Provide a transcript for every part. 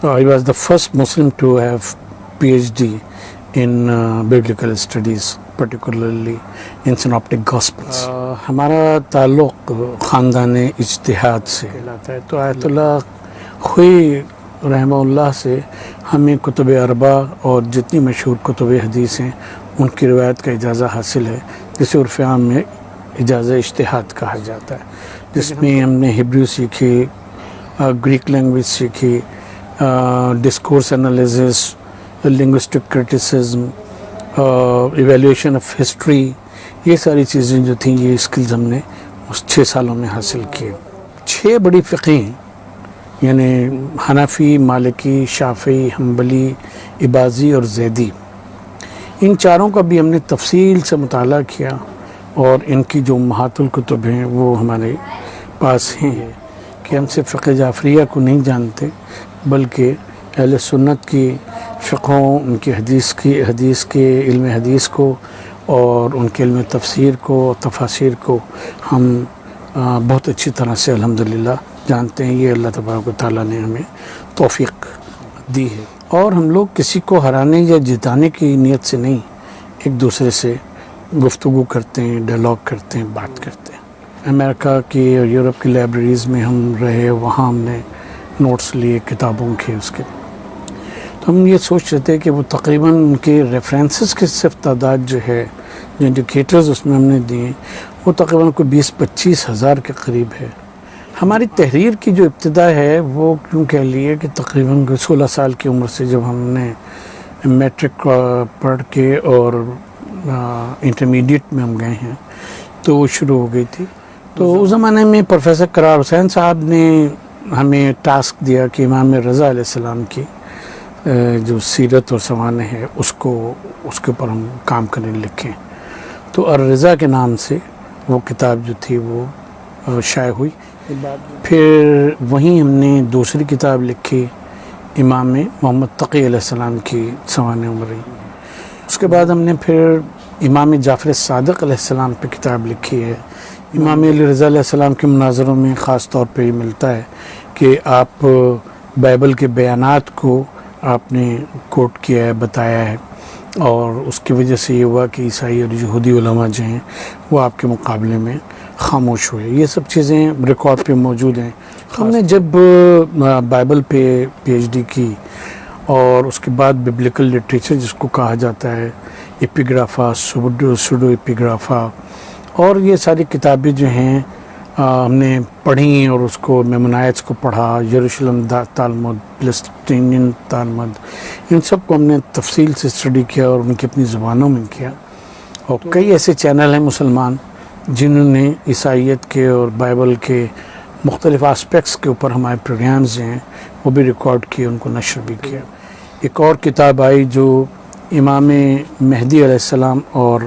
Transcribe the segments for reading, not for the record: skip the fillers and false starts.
I was the first Muslim to have PhD in biblical studies, particularly in synoptic gospels. ہمارا تعلق خاندان اجتہاد سے کہلاتا ہے، تو آیت اللہ خوئی رحمہ اللہ سے ہمیں کتب اربع اور جتنی مشہور کتب حدیث ہیں ان کی روایت کا اجازہ حاصل ہے، جسے عرف عام میں اجازہ اجتہاد کہا جاتا ہے، جس میں ہم نے ہبریو سیکھی، گریک لینگویج سیکھی، discourse analysis, linguistic criticism, evaluation of history, یہ ساری چیزیں جو تھیں یہ اسکلز ہم نے اس 6 سالوں میں حاصل کیے۔ 6 بڑی فقہ ہیں، یعنی حنفی، مالکی، شافعی، حنبلی، عباضی اور زیدی۔ ان چاروں کا بھی ہم نے تفصیل سے مطالعہ کیا اور ان کی جو امہات الکتب ہیں وہ ہمارے پاس ہیں کہ ہم صرف فقہ جعفریہ کو نہیں جانتے بلکہ اہل سنت کی فقہوں، ان کی حدیث کے علم حدیث کو اور ان کے علم تفسیر کو، تفاسیر کو ہم بہت اچھی طرح سے الحمدللہ جانتے ہیں۔ یہ اللہ تبارک و تعالیٰ نے ہمیں توفیق دی ہے، اور ہم لوگ کسی کو ہرانے یا جتانے کی نیت سے نہیں، ایک دوسرے سے گفتگو کرتے ہیں، ڈائلاگ کرتے ہیں، بات کرتے ہیں۔ امریکہ کی اور یورپ کی لائبریریز میں ہم رہے، وہاں ہم نے نوٹس لیے کتابوں کے، اس کے تو ہم یہ سوچ رہے تھے کہ وہ تقریباً ان کے ریفرنسز کی صرف تعداد جو ہے، جو انڈیکیٹرز اس میں ہم نے دیے، وہ تقریباً کوئی 20-25 ہزار کے قریب ہے۔ ہماری تحریر کی جو ابتدا ہے وہ کیوں کہہ لیے کہ تقریباً 16 سال کی عمر سے جب ہم نے میٹرک پڑھ کے اور انٹرمیڈیٹ میں ہم گئے ہیں تو وہ شروع ہو گئی تھی۔ تو اس زمانے میں پروفیسر قرار حسین صاحب نے ہمیں ٹاسک دیا کہ امام رضا علیہ السلام کی جو سیرت اور سوانح ہے اس کے اوپر ہم کام کرنے لکھیں، تو الرضا کے نام سے وہ کتاب جو تھی وہ شائع ہوئی۔ پھر وہیں ہم نے دوسری کتاب لکھی امام محمد تقی علیہ السلام کی سوانح عمری۔ اس کے بعد ہم نے پھر امام جعفر صادق علیہ السلام پہ کتاب لکھی ہے۔ امام علی رضا علیہ السلام کے مناظروں میں خاص طور پہ یہ ملتا ہے کہ آپ بائبل کے بیانات کو آپ نے کوٹ کیا ہے، بتایا ہے، اور اس کی وجہ سے یہ ہوا کہ عیسائی اور یہودی علماء جو ہیں وہ آپ کے مقابلے میں خاموش ہوئے۔ یہ سب چیزیں ریکارڈ پہ موجود ہیں۔ ہم نے جب بائبل پہ پی ایچ ڈی کی اور اس کے بعد ببلیکل لٹریچر جس کو کہا جاتا ہے، ایپیگرافا، سوڈو ایپیگرافا، اور یہ ساری کتابیں جو ہیں ہم نے پڑھیں اور اس کو میمونائٹس کو پڑھا، یروشلم تالمود، پلسٹینین تالمود، ان سب کو ہم نے تفصیل سے اسٹڈی کیا اور ان کی اپنی زبانوں میں کیا۔ اور کئی ایسے چینل ہیں مسلمان جنہوں نے عیسائیت کے اور بائبل کے مختلف آسپیکٹس کے اوپر ہمارے پروگرامز ہیں وہ بھی ریکارڈ کیے، ان کو نشر بھی کیا۔ ایک اور کتاب آئی جو امام مہدی علیہ السلام اور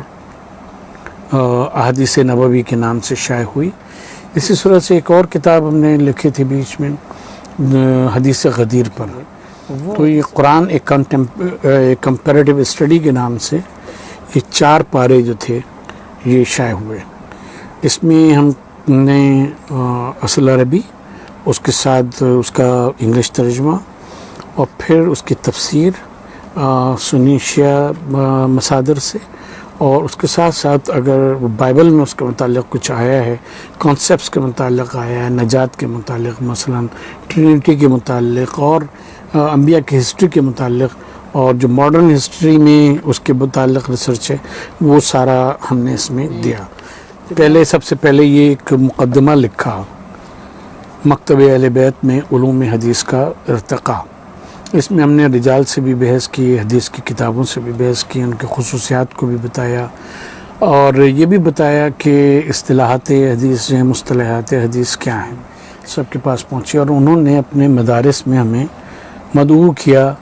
احادیث نبوی کے نام سے شائع ہوئی۔ اسی صورت سے ایک اور کتاب ہم نے لکھی تھی بیچ میں حدیث غدیر پر، تو یہ قرآن ایک کمپیریٹیو اسٹڈی کے نام سے یہ 4 پارے جو تھے یہ شائع ہوئے۔ اس میں ہم نے اصل عربی، اس کے ساتھ اس کا انگلش ترجمہ، اور پھر اس کی تفسیر سنی شیعہ مصادر سے، اور اس کے ساتھ ساتھ اگر بائبل میں اس کے متعلق کچھ آیا ہے، کانسیپٹس کے متعلق آیا ہے، نجات کے متعلق، مثلا ٹرینٹی کے متعلق، اور انبیاء کی ہسٹری کے متعلق، اور جو ماڈرن ہسٹری میں اس کے متعلق ریسرچ ہے وہ سارا ہم نے اس میں دیا۔ سب سے پہلے یہ ایک مقدمہ لکھا، مکتب اہل بیت میں علوم حدیث کا ارتقاء۔ اس میں ہم نے رجال سے بھی بحث کی، حدیث کی کتابوں سے بھی بحث کی، ان کے خصوصیات کو بھی بتایا، اور یہ بھی بتایا کہ اصطلاحات حدیث جو ہیں، مصطلحات حدیث کیا ہیں، سب کے پاس پہنچے، اور انہوں نے اپنے مدارس میں ہمیں مدعو کیا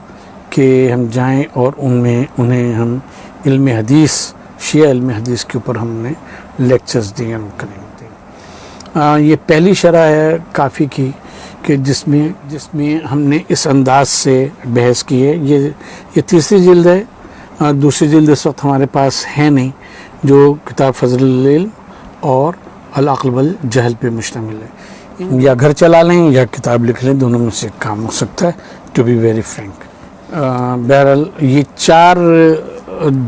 کہ ہم جائیں اور انہیں ہم علم حدیث، شیعہ علم حدیث کے اوپر ہم نے لیکچرز دیے کریں۔ یہ پہلی شرح ہے کافی کی کہ جس میں ہم نے اس انداز سے بحث کی ہے۔ یہ تیسری جلد ہے، دوسری جلد اس وقت ہمارے پاس ہے نہیں، جو کتاب فضل العلم اور العقل والجہل پہ مشتمل ہے۔ یا گھر چلا لیں یا کتاب لکھ لیں، دونوں میں سے ایک کام ہو سکتا ہے۔ To be very frank. بہرحال یہ 4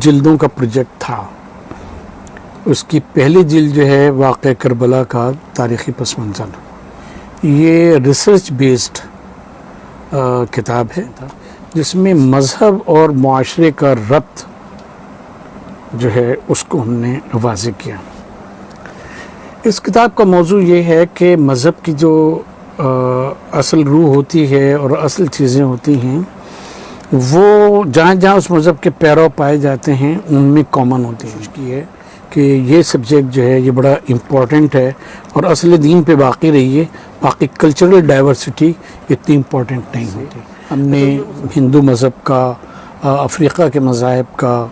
جلدوں کا پروجیکٹ تھا. اس کی پہلی جلد جو ہے واقعہ کربلا کا تاریخی پس منظر. یہ ریسرچ بیسڈ کتاب ہے جس میں مذہب اور معاشرے کا ربط جو ہے اس کو ہم نے واضح کیا. اس کتاب کا موضوع یہ ہے کہ مذہب کی جو اصل روح ہوتی ہے اور اصل چیزیں ہوتی ہیں وہ جہاں جہاں اس مذہب کے پیرو پائے جاتے ہیں ان میں کامن ہوتی ہیں. کی ہے کہ یہ سبجیکٹ جو ہے یہ بڑا امپورٹنٹ ہے اور اصل دین پہ باقی رہیے. باقی کلچرل ڈائیورسٹی اتنی امپورٹنٹ نہیں ہوتی. ہم نے ہندو مذہب کا، افریقہ کے مذاہب کا،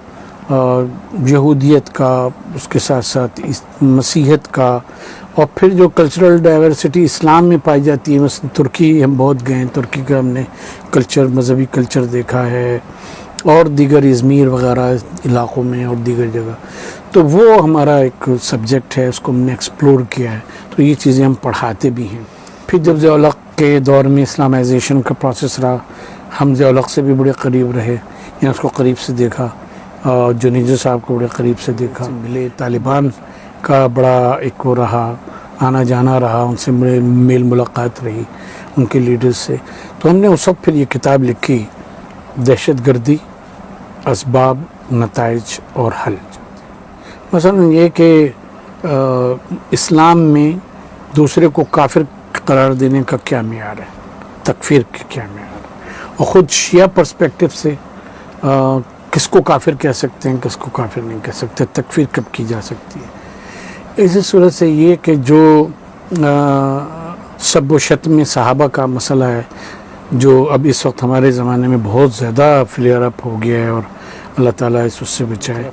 یہودیت کا، اس کے ساتھ ساتھ مسیحیت کا، اور پھر جو کلچرل ڈائیورسٹی اسلام میں پائی جاتی ہے. مثلا ترکی ہم بہت گئے ہیں، ترکی کا ہم نے کلچر، مذہبی کلچر دیکھا ہے، اور دیگر ازمیر وغیرہ علاقوں میں اور دیگر جگہ. تو وہ ہمارا ایک سبجیکٹ ہے، اس کو ہم نے ایکسپلور کیا ہے. تو یہ چیزیں ہم پڑھاتے بھی ہیں. پھر جب ضیاء الحق کے دور میں اسلامائزیشن کا پروسیس رہا، ہم ضیاء الحق سے بھی بڑے قریب رہے، یا اس کو قریب سے دیکھا، جنیجو صاحب کو بڑے قریب سے دیکھا، ملے. طالبان کا بڑا ایک وہ رہا، آنا جانا رہا، ان سے بڑے میل ملاقات رہی ان کے لیڈرز سے. تو ہم نے اس وقت پھر یہ کتاب لکھی، دہشت گردی، اسباب، نتائج اور حل. مثلا یہ کہ اسلام میں دوسرے کو کافر قرار دینے کا کیا معیار ہے، تکفیر کا کیا معیار ہے، اور خود شیعہ پرسپیکٹو سے کس کو کافر کہہ سکتے ہیں، کس کو کافر نہیں کہہ سکتے، تکفیر کب کی جا سکتی ہے. اسی صورت سے یہ کہ جو سب و شتم صحابہ کا مسئلہ ہے، جو اب اس وقت ہمارے زمانے میں بہت زیادہ فلیئر اپ ہو گیا ہے، اور اللہ تعالیٰ اس سے بچائے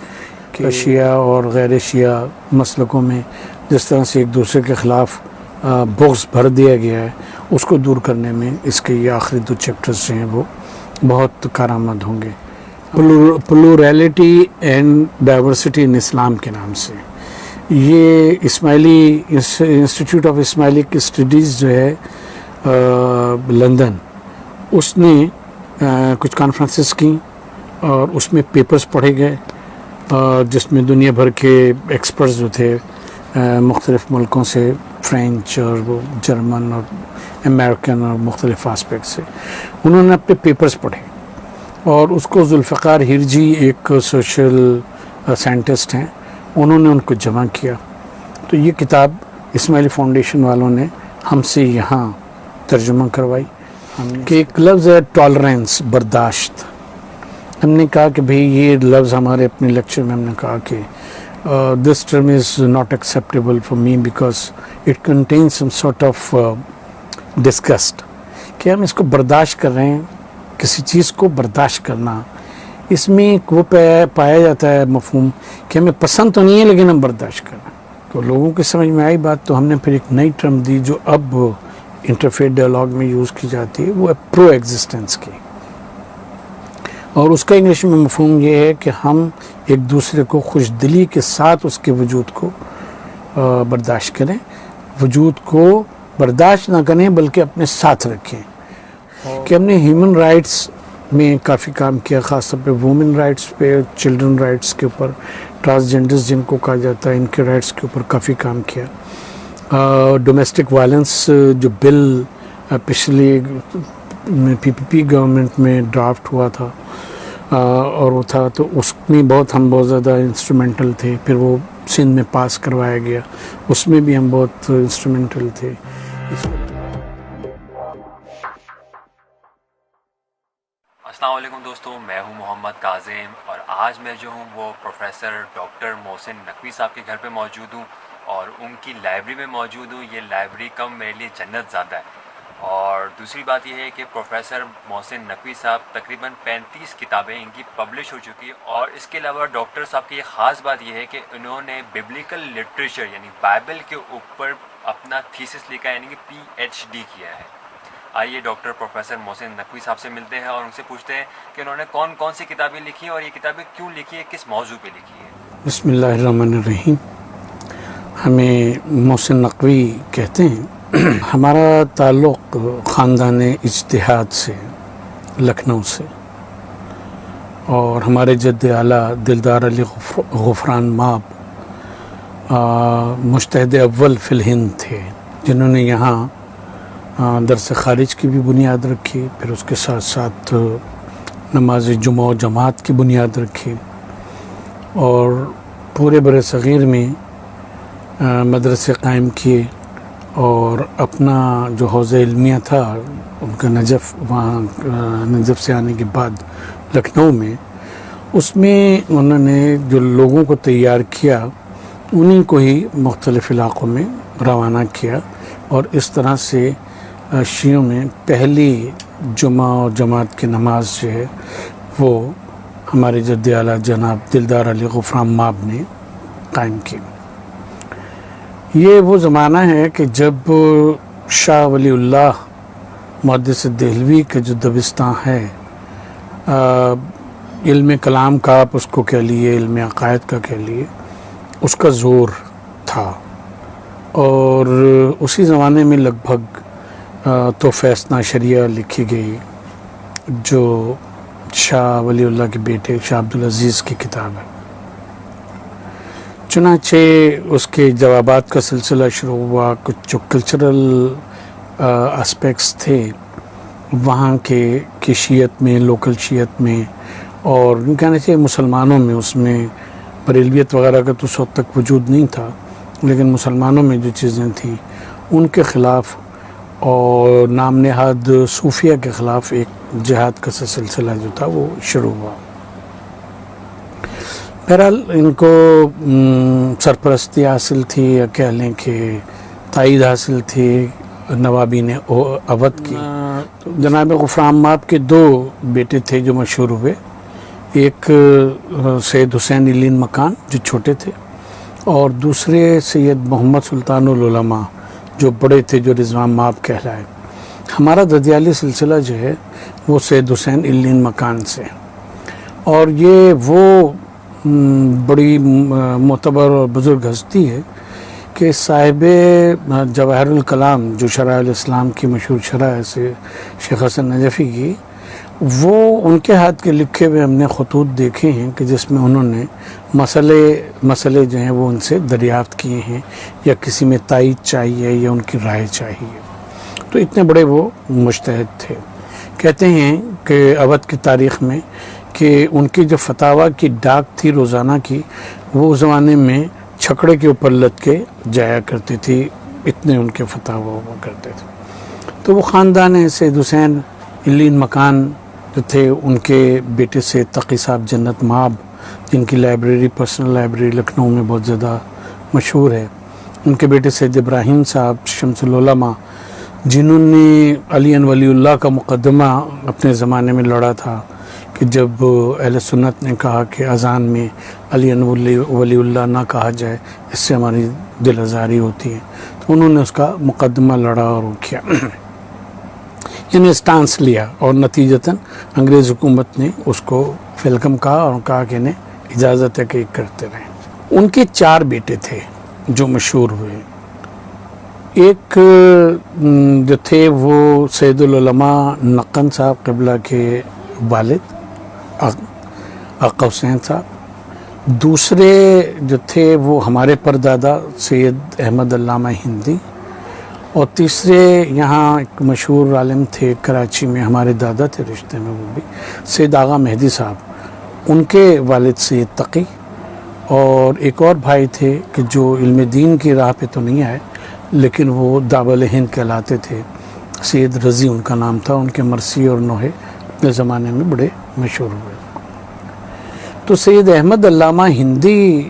کہ شیعہ اور غیر شیعہ مسلکوں میں جس طرح سے ایک دوسرے کے خلاف بغض بھر دیا گیا ہے، اس کو دور کرنے میں اس کے یہ آخری 2 چیپٹرز جو ہیں وہ بہت کارآمد ہوں گے. پلورالٹی اینڈ ڈائیورسٹی ان اسلام کے نام سے یہ اسماعیلی انسٹیٹیوٹ آف اسماعیلک اسٹڈیز جو ہے لندن، اس نے کچھ کانفرنسز کی اور اس میں پیپرز پڑھے گئے، جس میں دنیا بھر کے ایکسپرٹس جو تھے مختلف ملکوں سے، فرینچ اور جرمن اور امریکن اور مختلف آسپیکٹ سے، انہوں نے اپنے پیپرز پڑھے. اور اس کو ذوالفقار ہرجی ایک سوشل سائنٹسٹ ہیں، انہوں نے ان کو جمع کیا. تو یہ کتاب اسماعیلی فاؤنڈیشن والوں نے ہم سے یہاں ترجمہ کروائی. کہ ایک لفظ ہے ٹالرنس، برداشت. ہم نے کہا کہ بھئی یہ لفظ ہمارے اپنے لیکچر میں ہم نے کہا کہ this term is not acceptable for me because it contains some sort of disgust. کہ ہم اس کو برداشت کر رہے ہیں، کسی چیز کو برداشت کرنا، اس میں ایک وہ پایا جاتا ہے مفہوم کہ ہمیں پسند تو نہیں ہے لیکن ہم برداشت کر رہے ہیں. تو لوگوں کی سمجھ میں آئی بات، تو ہم نے پھر ایک نئی ٹرم دی جو اب انٹرفیت ڈائلاگ میں یوز کی جاتی ہے، وہ ہے پرو ایگزسٹنس کی. اور اس کا انگلش میں مفہوم یہ ہے کہ ہم ایک دوسرے کو خوش دلی کے ساتھ اس کے وجود کو برداشت کریں، وجود کو برداشت نہ کریں بلکہ اپنے ساتھ رکھیں. کہ ہم نے ہیومن رائٹس میں کافی کام کیا، خاص طور پہ وومن رائٹس پہ، چلڈرن رائٹس کے اوپر، ٹرانسجینڈرز جن کو کہا جاتا ہے ان کے رائٹس کے اوپر کافی کام کیا. ڈومیسٹک وائلنس جو بل پچھلی پی پی پی گورنمنٹ میں ڈرافٹ ہوا تھا اور وہ تھا، تو اس میں ہم بہت زیادہ انسٹرومنٹل تھے. پھر وہ سندھ میں پاس کروایا گیا، اس میں بھی ہم بہت انسٹرومنٹل تھے. السلام علیکم دوستوں، میں ہوں محمد کاظم، اور آج میں جو ہوں وہ پروفیسر ڈاکٹر محسن نقوی صاحب کے گھر پہ موجود ہوں اور ان کی لائبریری میں موجود ہوں. یہ لائبریری کم میرے لیے جنت زیادہ ہے. اور دوسری بات یہ ہے کہ پروفیسر محسن نقوی صاحب تقریباً 35 کتابیں ان کی پبلش ہو چکی ہیں. اور اس کے علاوہ ڈاکٹر صاحب کی ایک خاص بات یہ ہے کہ انہوں نے ببلیکل لٹریچر یعنی بائبل کے اوپر اپنا تھیسس لکھا ہے، یعنی کہ PhD کیا ہے. آئیے ڈاکٹر پروفیسر محسن نقوی صاحب سے ملتے ہیں اور ان سے پوچھتے ہیں کہ انہوں نے کون کون سی کتابیں لکھی ہیں اور یہ کتابیں کیوں لکھی ہیں، کس موضوع پہ لکھی ہیں. بسم اللہ الرحمن الرحیم. ہمیں محسن نقوی کہتے ہیں. ہمارا تعلق خاندان اجتہاد سے. لکھنؤ سے، اور ہمارے جد اعلیٰ دلدار علی غفران ماب مجتہد اول فی الہند تھے، جنہوں نے یہاں درس خارج کی بھی بنیاد رکھی، پھر اس کے ساتھ ساتھ نماز جمعہ و جماعت کی بنیاد رکھی، اور پورے بر صغیر میں مدرسے قائم کیے، اور اپنا جو حوزہ علمیہ تھا ان کا نجف، وہاں نجف سے آنے کے بعد لکھنؤ میں، اس میں انہوں نے جو لوگوں کو تیار کیا انہیں کو ہی مختلف علاقوں میں روانہ کیا، اور اس طرح سے شیعوں میں پہلی جمعہ اور جماعت کی نماز جو ہے وہ ہمارے جد اعلیٰ جناب دلدار علی غفران ماب نے قائم کی۔ یہ وہ زمانہ ہے کہ جب شاہ ولی اللہ محدث دہلوی کا جو دبستان ہے، علم کلام کا آپ اس کو کہہ لیے، علم عقائد کا کہہ لیے، اس کا زور تھا، اور اسی زمانے میں لگ بھگ توفیق شریعہ لکھی گئی، جو شاہ ولی اللہ کے بیٹے شاہ عبدالعزیز کی کتاب ہے۔ چنانچہ اس کے جوابات کا سلسلہ شروع ہوا، کچھ جو کلچرل اسپیکٹس تھے وہاں کے شیعت میں، لوکل شیعت میں، اور کہنا چاہیے مسلمانوں میں، اس میں بریلویت وغیرہ کا تو اس وقت تک وجود نہیں تھا، لیکن مسلمانوں میں جو چیزیں تھیں ان کے خلاف اور نام نہاد صوفیہ کے خلاف ایک جہاد کا سلسلہ جو تھا وہ شروع ہوا۔ بہرحال ان کو سرپرستی حاصل تھی، یا کہہ لیں کہ تائید حاصل تھی نوابین اودھ کی۔ جناب غفران ماب کے دو بیٹے تھے جو مشہور ہوئے، ایک سید حسین علین مکان جو چھوٹے تھے، اور دوسرے سید محمد سلطان العلماء جو بڑے تھے، جو رضوان ماب کہلائے۔ ہمارا ددیالی سلسلہ جو ہے وہ سید حسین علین مکان سے، اور یہ وہ بڑی معتبر اور بزرگ ہستی ہے کہ صاحب جواہر الکلام جو شرح الاسلام کی مشہور شرح ہے شیخ حسن نجفی کی، وہ ان کے ہاتھ کے لکھے ہوئے ہم نے خطوط دیکھے ہیں کہ جس میں انہوں نے مسئلے جو ہیں وہ ان سے دریافت کیے ہیں، یا کسی میں تائید چاہیے یا ان کی رائے چاہیے، تو اتنے بڑے وہ مجتہد تھے۔ کہتے ہیں کہ اودھ کی تاریخ میں کہ ان کی جو فتاویٰ کی ڈاک تھی روزانہ کی، وہ اس زمانے میں چھکڑے کے اوپر لد کے جایا کرتی تھی، اتنے ان کے فتاویٰ ہوا کرتے تھے۔ تو وہ خاندان سید حسین علین مکان جو تھے، ان کے بیٹے سے تقی صاحب جنت ماب، جن کی لائبریری، پرسنل لائبریری لکھنؤ میں بہت زیادہ مشہور ہے، ان کے بیٹے سید ابراہیم صاحب شمس العلماء، جنہوں نے علی ولی اللہ کا مقدمہ اپنے زمانے میں لڑا تھا، کہ جب اہل سنت نے کہا کہ اذان میں علی ولی اللہ نہ کہا جائے، اس سے ہماری دل آزاری ہوتی ہے، تو انہوں نے اس کا مقدمہ لڑا اور وہ کیا، یعنی اسٹانس لیا، اور نتیجتاً انگریز حکومت نے اس کو ویلکم کہا اور کہا کہ انہیں اجازت ہے کہ کرتے رہیں۔ ان کے 4 بیٹے تھے جو مشہور ہوئے۔ ایک جو تھے وہ سید العلماء نقن صاحب قبلہ کے والد آقا حسین صاحب، دوسرے جو تھے وہ ہمارے پردادا سید احمد علامہ ہندی، اور تیسرے یہاں ایک مشہور عالم تھے کراچی میں، ہمارے دادا تھے رشتے میں وہ بھی، سید آغا مہدی صاحب، ان کے والد سید تقی، اور ایک اور بھائی تھے کہ جو علم دین کی راہ پہ تو نہیں آئے لیکن وہ دعوت ہند کہلاتے تھے، سید رضی ان کا نام تھا۔ ان کے مرثی اور نوحے اپنے زمانے میں بڑے مشہور ہوئے۔ تو سید احمد علامہ ہندی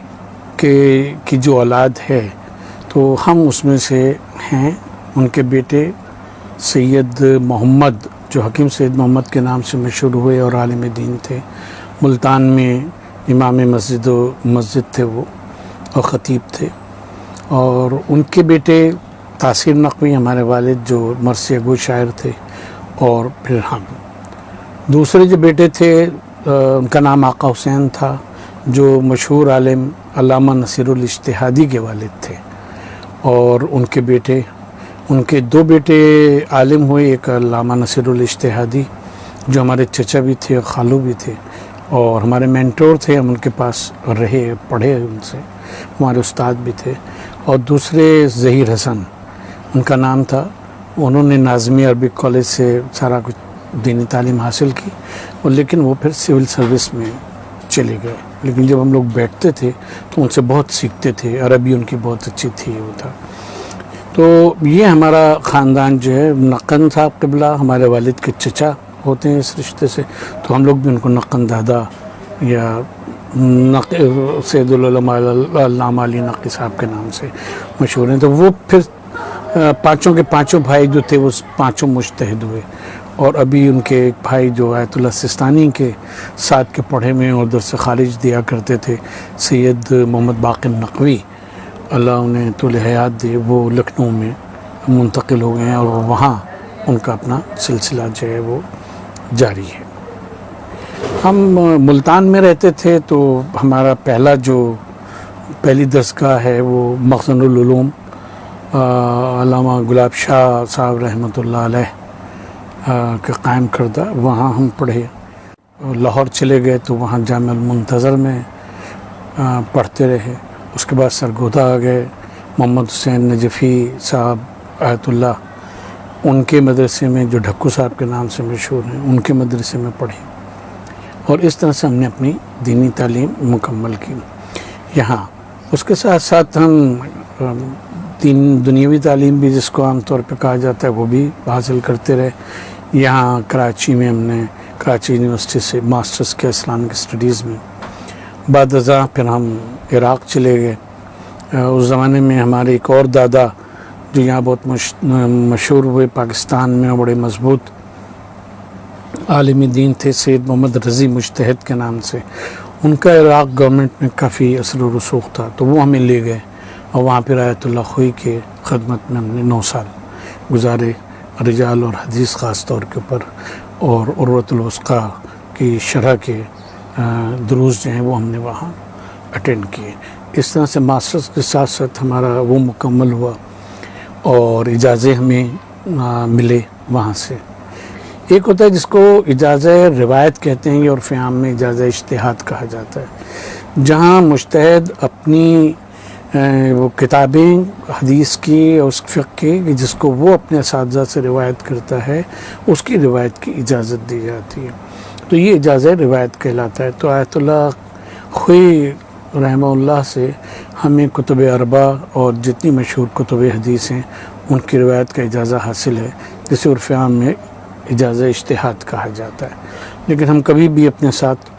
کی جو اولاد ہے تو ہم اس میں سے ہیں۔ ان کے بیٹے سید محمد جو حکیم سید محمد کے نام سے مشہور ہوئے اور عالم دین تھے، ملتان میں امام مسجد تھے وہ، اور خطیب تھے، اور ان کے بیٹے تاثیر نقوی ہمارے والد جو مرثیہ گو شاعر تھے، اور پھر ہم۔ دوسرے جو بیٹے تھے ان کا نام آقا حسین تھا، جو مشہور عالم علامہ نصیر الاجتہادی کے والد تھے، اور ان کے 2 بیٹے عالم ہوئے، ایک علامہ نصیر الاجتہادی، جو ہمارے چچا بھی تھے اور خالو بھی تھے اور ہمارے مینٹور تھے، ہم ان کے پاس رہے، پڑھے ان سے، ہمارے استاد بھی تھے. اور دوسرے ظہیر حسن ان کا نام تھا. انہوں نے ناظمی عربک کالج سے سارا کچھ دینی تعلیم حاصل کی، اور لیکن وہ پھر سول سروس میں چلے گئے. لیکن جب ہم لوگ بیٹھتے تھے تو ان سے بہت سیکھتے تھے. عربی ان کی بہت اچھی تھی، وہ تھا. تو یہ ہمارا خاندان جو ہے، نقن صاحب قبلہ ہمارے والد کے چچا ہوتے ہیں اس رشتے سے، تو ہم لوگ بھی ان کو نقن دادا یا سید العلماء علامہ علی نقی صاحب کے نام سے مشہور ہیں. تو وہ پھر پانچوں کے پانچوں بھائی جو تھے وہ پانچوں مجتہد ہوئے، اور ابھی ان کے ایک بھائی جو آیت اللہ سستانی کے ساتھ کے پڑھے میں اور درس خارج دیا کرتے تھے، سید محمد باقر نقوی، اللہ انہیں طول حیات دے، وہ لکھنؤ میں منتقل ہو گئے ہیں، اور وہاں ان کا اپنا سلسلہ جو ہے وہ جاری ہے. ہم ملتان میں رہتے تھے تو ہمارا پہلی درسگاہ ہے وہ مخزن العلوم علامہ گلاب شاہ صاحب رحمۃ اللہ علیہ کے قائم کردہ، وہاں ہم پڑھے. لاہور چلے گئے تو وہاں جامع المنتظر میں پڑھتے رہے. اس کے بعد سرگودا آ گئے، محمد حسین نجفی صاحب آیت اللہ، ان کے مدرسے میں جو ڈھکو صاحب کے نام سے مشہور ہیں، ان کے مدرسے میں پڑھی. اور اس طرح سے ہم نے اپنی دینی تعلیم مکمل کی یہاں. اس کے ساتھ ساتھ ہم دنیاوی تعلیم بھی، جس کو عام طور پہ کہا جاتا ہے، وہ بھی حاصل کرتے رہے. یہاں کراچی میں ہم نے کراچی یونیورسٹی سے ماسٹرز کیا اسلامک اسٹڈیز میں. بعد ازاں پھر ہم عراق چلے گئے. اس زمانے میں ہمارے ایک اور دادا جو یہاں بہت مشہور ہوئے پاکستان میں، بڑے مضبوط عالم دین تھے، سید محمد رضی مجتہد کے نام سے. ان کا عراق گورنمنٹ میں کافی اثر و رسوخ تھا، تو وہ ہمیں لے گئے اور وہاں پھر آیت اللہ خوئی کے خدمت میں ہم نے 9 سال گزارے، رجال اور حدیث خاص طور کے اوپر، اور عروۃ الوثقیٰ کی شرح کے دروس جو ہیں وہ ہم نے وہاں اٹینڈ کیے. اس طرح سے ماسٹرز کے ساتھ ساتھ ہمارا وہ مکمل ہوا، اور اجازے ہمیں ملے وہاں سے. ایک ہوتا ہے جس کو اجازہ روایت کہتے ہیں، اور عام میں اجازہ اجتہاد کہا جاتا ہے، جہاں مجتہد اپنی وہ کتابیں حدیث کی اور اس فقہ کی جس کو وہ اپنے اساتذہ سے روایت کرتا ہے، اس کی روایت کی اجازت دی جاتی ہے. تو یہ اجازہ روایت کہلاتا ہے. تو آیت اللہ خوئی رحمہ اللہ سے ہمیں کتب اربع اور جتنی مشہور کتب حدیث ہیں ان کی روایت کا اجازہ حاصل ہے، جسے عرف عام میں اجازہ اجتہاد کہا جاتا ہے. لیکن ہم کبھی بھی اپنے ساتھ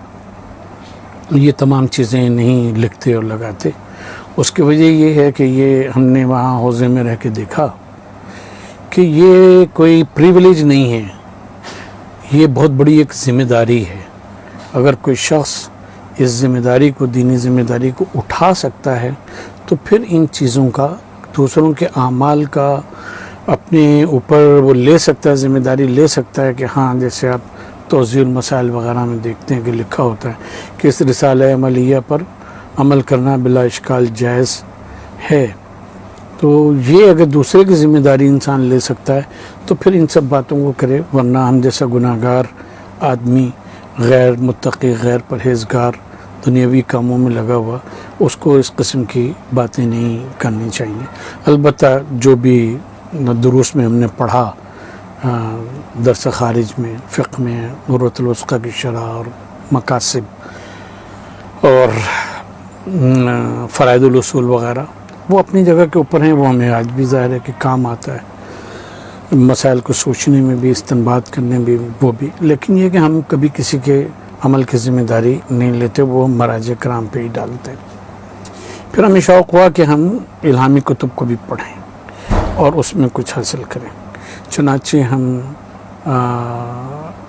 یہ تمام چیزیں نہیں لکھتے اور لگاتے. اس کی وجہ یہ ہے کہ یہ ہم نے وہاں حوزے میں رہ کے دیکھا کہ یہ کوئی پریویلیج نہیں ہے، یہ بہت بڑی ایک ذمہ داری ہے. اگر کوئی شخص اس ذمہ داری کو، دینی ذمہ داری کو اٹھا سکتا ہے، تو پھر ان چیزوں کا، دوسروں کے اعمال کا اپنے اوپر وہ لے سکتا ہے، ذمہ داری لے سکتا ہے. کہ ہاں، جیسے آپ توضیح المسائل وغیرہ میں دیکھتے ہیں کہ لکھا ہوتا ہے کہ اس رسالہ عملیہ پر عمل کرنا بلا اشکال جائز ہے. تو یہ اگر دوسرے کی ذمہ داری انسان لے سکتا ہے تو پھر ان سب باتوں کو کرے. ورنہ ہم جیسا گناہ گار آدمی، غیر متقی، غیر پرہیزگار، دنیاوی کاموں میں لگا ہوا، اس کو اس قسم کی باتیں نہیں کرنی چاہیے. البتہ جو بھی دروس میں ہم نے پڑھا، درس خارج میں، فقہ میں، عروۃ الوثقیٰ کی شرح اور مقاصد اور فرائض الاصول وغیرہ، وہ اپنی جگہ کے اوپر ہیں. وہ ہمیں آج بھی ظاہر ہے کہ کام آتا ہے، مسائل کو سوچنے میں بھی، استنباط کرنے میں بھی، وہ بھی. لیکن یہ کہ ہم کبھی کسی کے عمل کی ذمہ داری نہیں لیتے، وہ ہم مراجع کرام پہ ہی ڈالتے. پھر ہمیں شوق ہوا کہ ہم الہامی کتب کو بھی پڑھیں اور اس میں کچھ حاصل کریں. چنانچہ ہم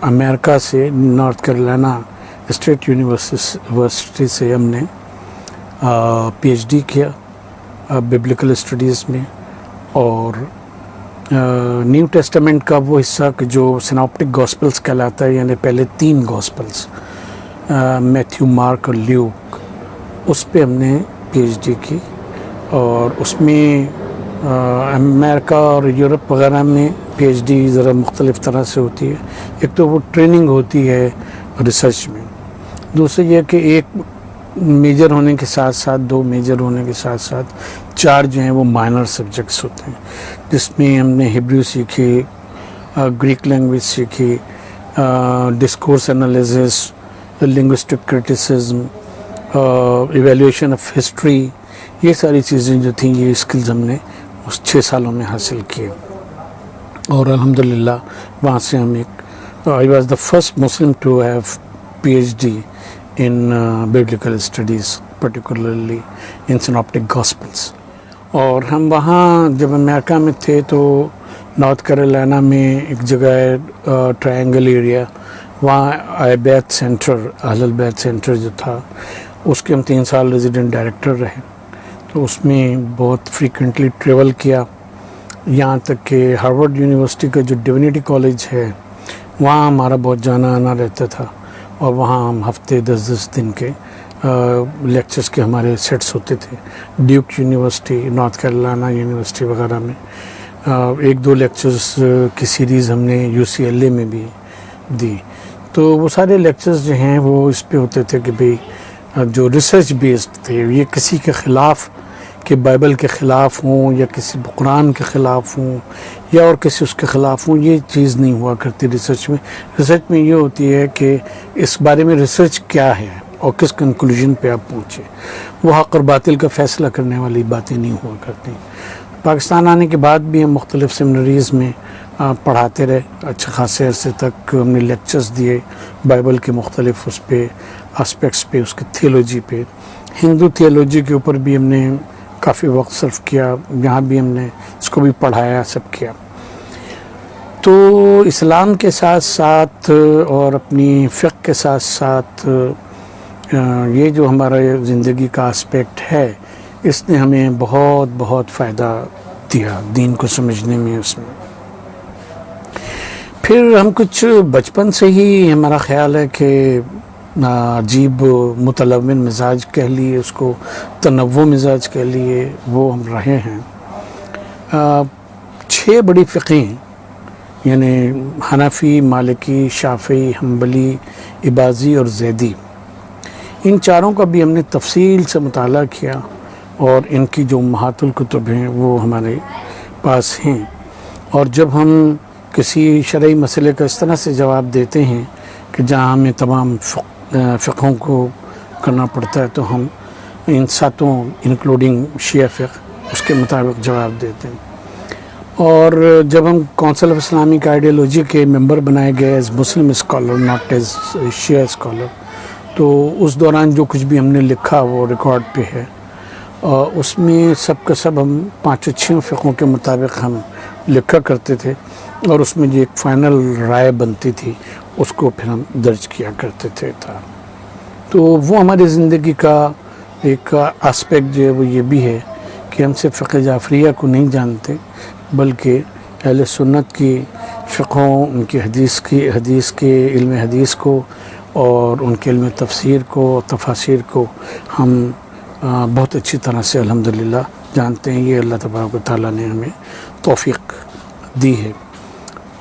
امریکہ سے، نارتھ کیرولائنا اسٹیٹ یونیورسٹی سے ہم نے پی ایچ ڈی کیا ببلیکل اسٹڈیز میں. اور نیو ٹیسٹامنٹ کا وہ حصہ کہ جو سیناپٹک گاسپلز کہلاتا ہے، یعنی پہلے 3 گاسپلز، میتھیو، مارک اور لیوک، اس پہ ہم نے پی ایچ ڈی کی. اور اس میں امریکہ اور یورپ وغیرہ میں پی ایچ ڈی ذرا مختلف طرح سے ہوتی ہے. ایک تو وہ ٹریننگ ہوتی ہے ریسرچ میں، دوسرے یہ کہ ایک میجر ہونے کے ساتھ ساتھ 2 میجر ہونے کے ساتھ ساتھ 4 جو ہیں وہ مائنر سبجیکٹس ہوتے ہیں، جس میں ہم نے ہیبریو سیکھی، گریک لینگویج سیکھی، discourse analysis, linguistic criticism, evaluation of history. یہ ساری چیزیں جو تھیں یہ اسکلز ہم نے اس 6 سالوں میں حاصل کیے، اور الحمدللہ وہاں سے ہم ایک I was the first Muslim to have PhD in biblical studies, particularly in synoptic gospels. اور ہم وہاں جب امریکہ میں تھے تو نارتھ کیرولائنا میں ایک جگہ ہے ٹرائنگل ایریا، وہاں اہل بیت سینٹر جو تھا اس کے ہم 3 سال ریزیڈنٹ ڈائریکٹر رہے. تو اس میں بہت فریکوینٹلی ٹریول کیا، یہاں تک کہ ہارورڈ یونیورسٹی کا جو ڈیونٹی کالج ہے وہاں ہمارا بہت جانا آنا رہتا تھا، اور وہاں ہم ہفتے 10 دن کے لیکچرز کے ہمارے سیٹس ہوتے تھے. Duke university, north Carolina university وغیرہ میں 1-2 لیکچرز کی سیریز ہم نے UCLA میں بھی دی. تو وہ سارے لیکچرز جو ہیں وہ اس پہ ہوتے تھے کہ بھئی جو ریسرچ بیسڈ تھے، یہ کسی کے خلاف کہ بائبل کے خلاف ہوں یا کسی قرآن کے خلاف ہوں یا اور کسی اس کے خلاف ہوں، یہ چیز نہیں ہوا کرتی ریسرچ میں. ریسرچ میں یہ ہوتی ہے کہ اس بارے میں ریسرچ کیا ہے اور کس کنکلوژن پہ آپ پہنچے. وہ حق اور باطل کا فیصلہ کرنے والی باتیں نہیں ہوا کرتی. پاکستان آنے کے بعد بھی ہم مختلف سیمنریز میں پڑھاتے رہے، اچھے خاصے عرصے تک ہم نے لیکچرز دیے بائبل کے مختلف اس پہ اسپیکٹس پہ، اس کی تھیولوجی پہ. ہندو تھیولوجی کے اوپر بھی ہم نے کافی وقت صرف کیا، یہاں بھی ہم نے اس کو بھی پڑھایا، سب کیا. تو اسلام کے ساتھ ساتھ اور اپنی فقہ کے ساتھ ساتھ یہ جو ہمارا زندگی کا اسپیکٹ ہے اس نے ہمیں بہت بہت فائدہ دیا دین کو سمجھنے میں. اس میں پھر ہم کچھ بچپن سے ہی ہمارا خیال ہے کہ عجیب متلون مزاج کہہ لیے، اس کو تنوع مزاج کہہ لیے، وہ ہم رہے ہیں. 6 بڑی فقہیں یعنی حنفی، مالکی، شافعی، حنبلی، اباضی اور زیدی، ان چاروں کا بھی ہم نے تفصیل سے مطالعہ کیا، اور ان کی جو امہات الکتب ہیں وہ ہمارے پاس ہیں. اور جب ہم کسی شرعی مسئلے کا اس طرح سے جواب دیتے ہیں کہ جہاں ہمیں تمام فقہوں کو کرنا پڑتا ہے تو ہم ان 7 انکلوڈنگ شیعہ فقہ اس کے مطابق جواب دیتے ہیں. اور جب ہم کونسل آف اسلامک آئیڈیالوجی کے ممبر بنائے گئے as Muslim scholar not as Shia scholar, تو اس دوران جو کچھ بھی ہم نے لکھا وہ ریکارڈ پہ ہے. اس میں سب کا سب ہم 5-6 فقہوں کے مطابق ہم لکھا کرتے تھے، اور اس میں جو ایک فائنل رائے بنتی تھی اس کو پھر ہم درج کیا کرتے تھے. تو وہ ہماری زندگی کا ایک اسپیکٹ جو ہے وہ یہ بھی ہے کہ ہم صرف فقہ جعفریہ کو نہیں جانتے بلکہ اہل سنت کی فقہوں، ان کی حدیث کے علم حدیث کو اور ان کے علم تفسیر کو، تفاسیر کو ہم بہت اچھی طرح سے الحمدللہ جانتے ہیں. یہ اللہ تبارک و تعالیٰ نے ہمیں توفیق دی ہے.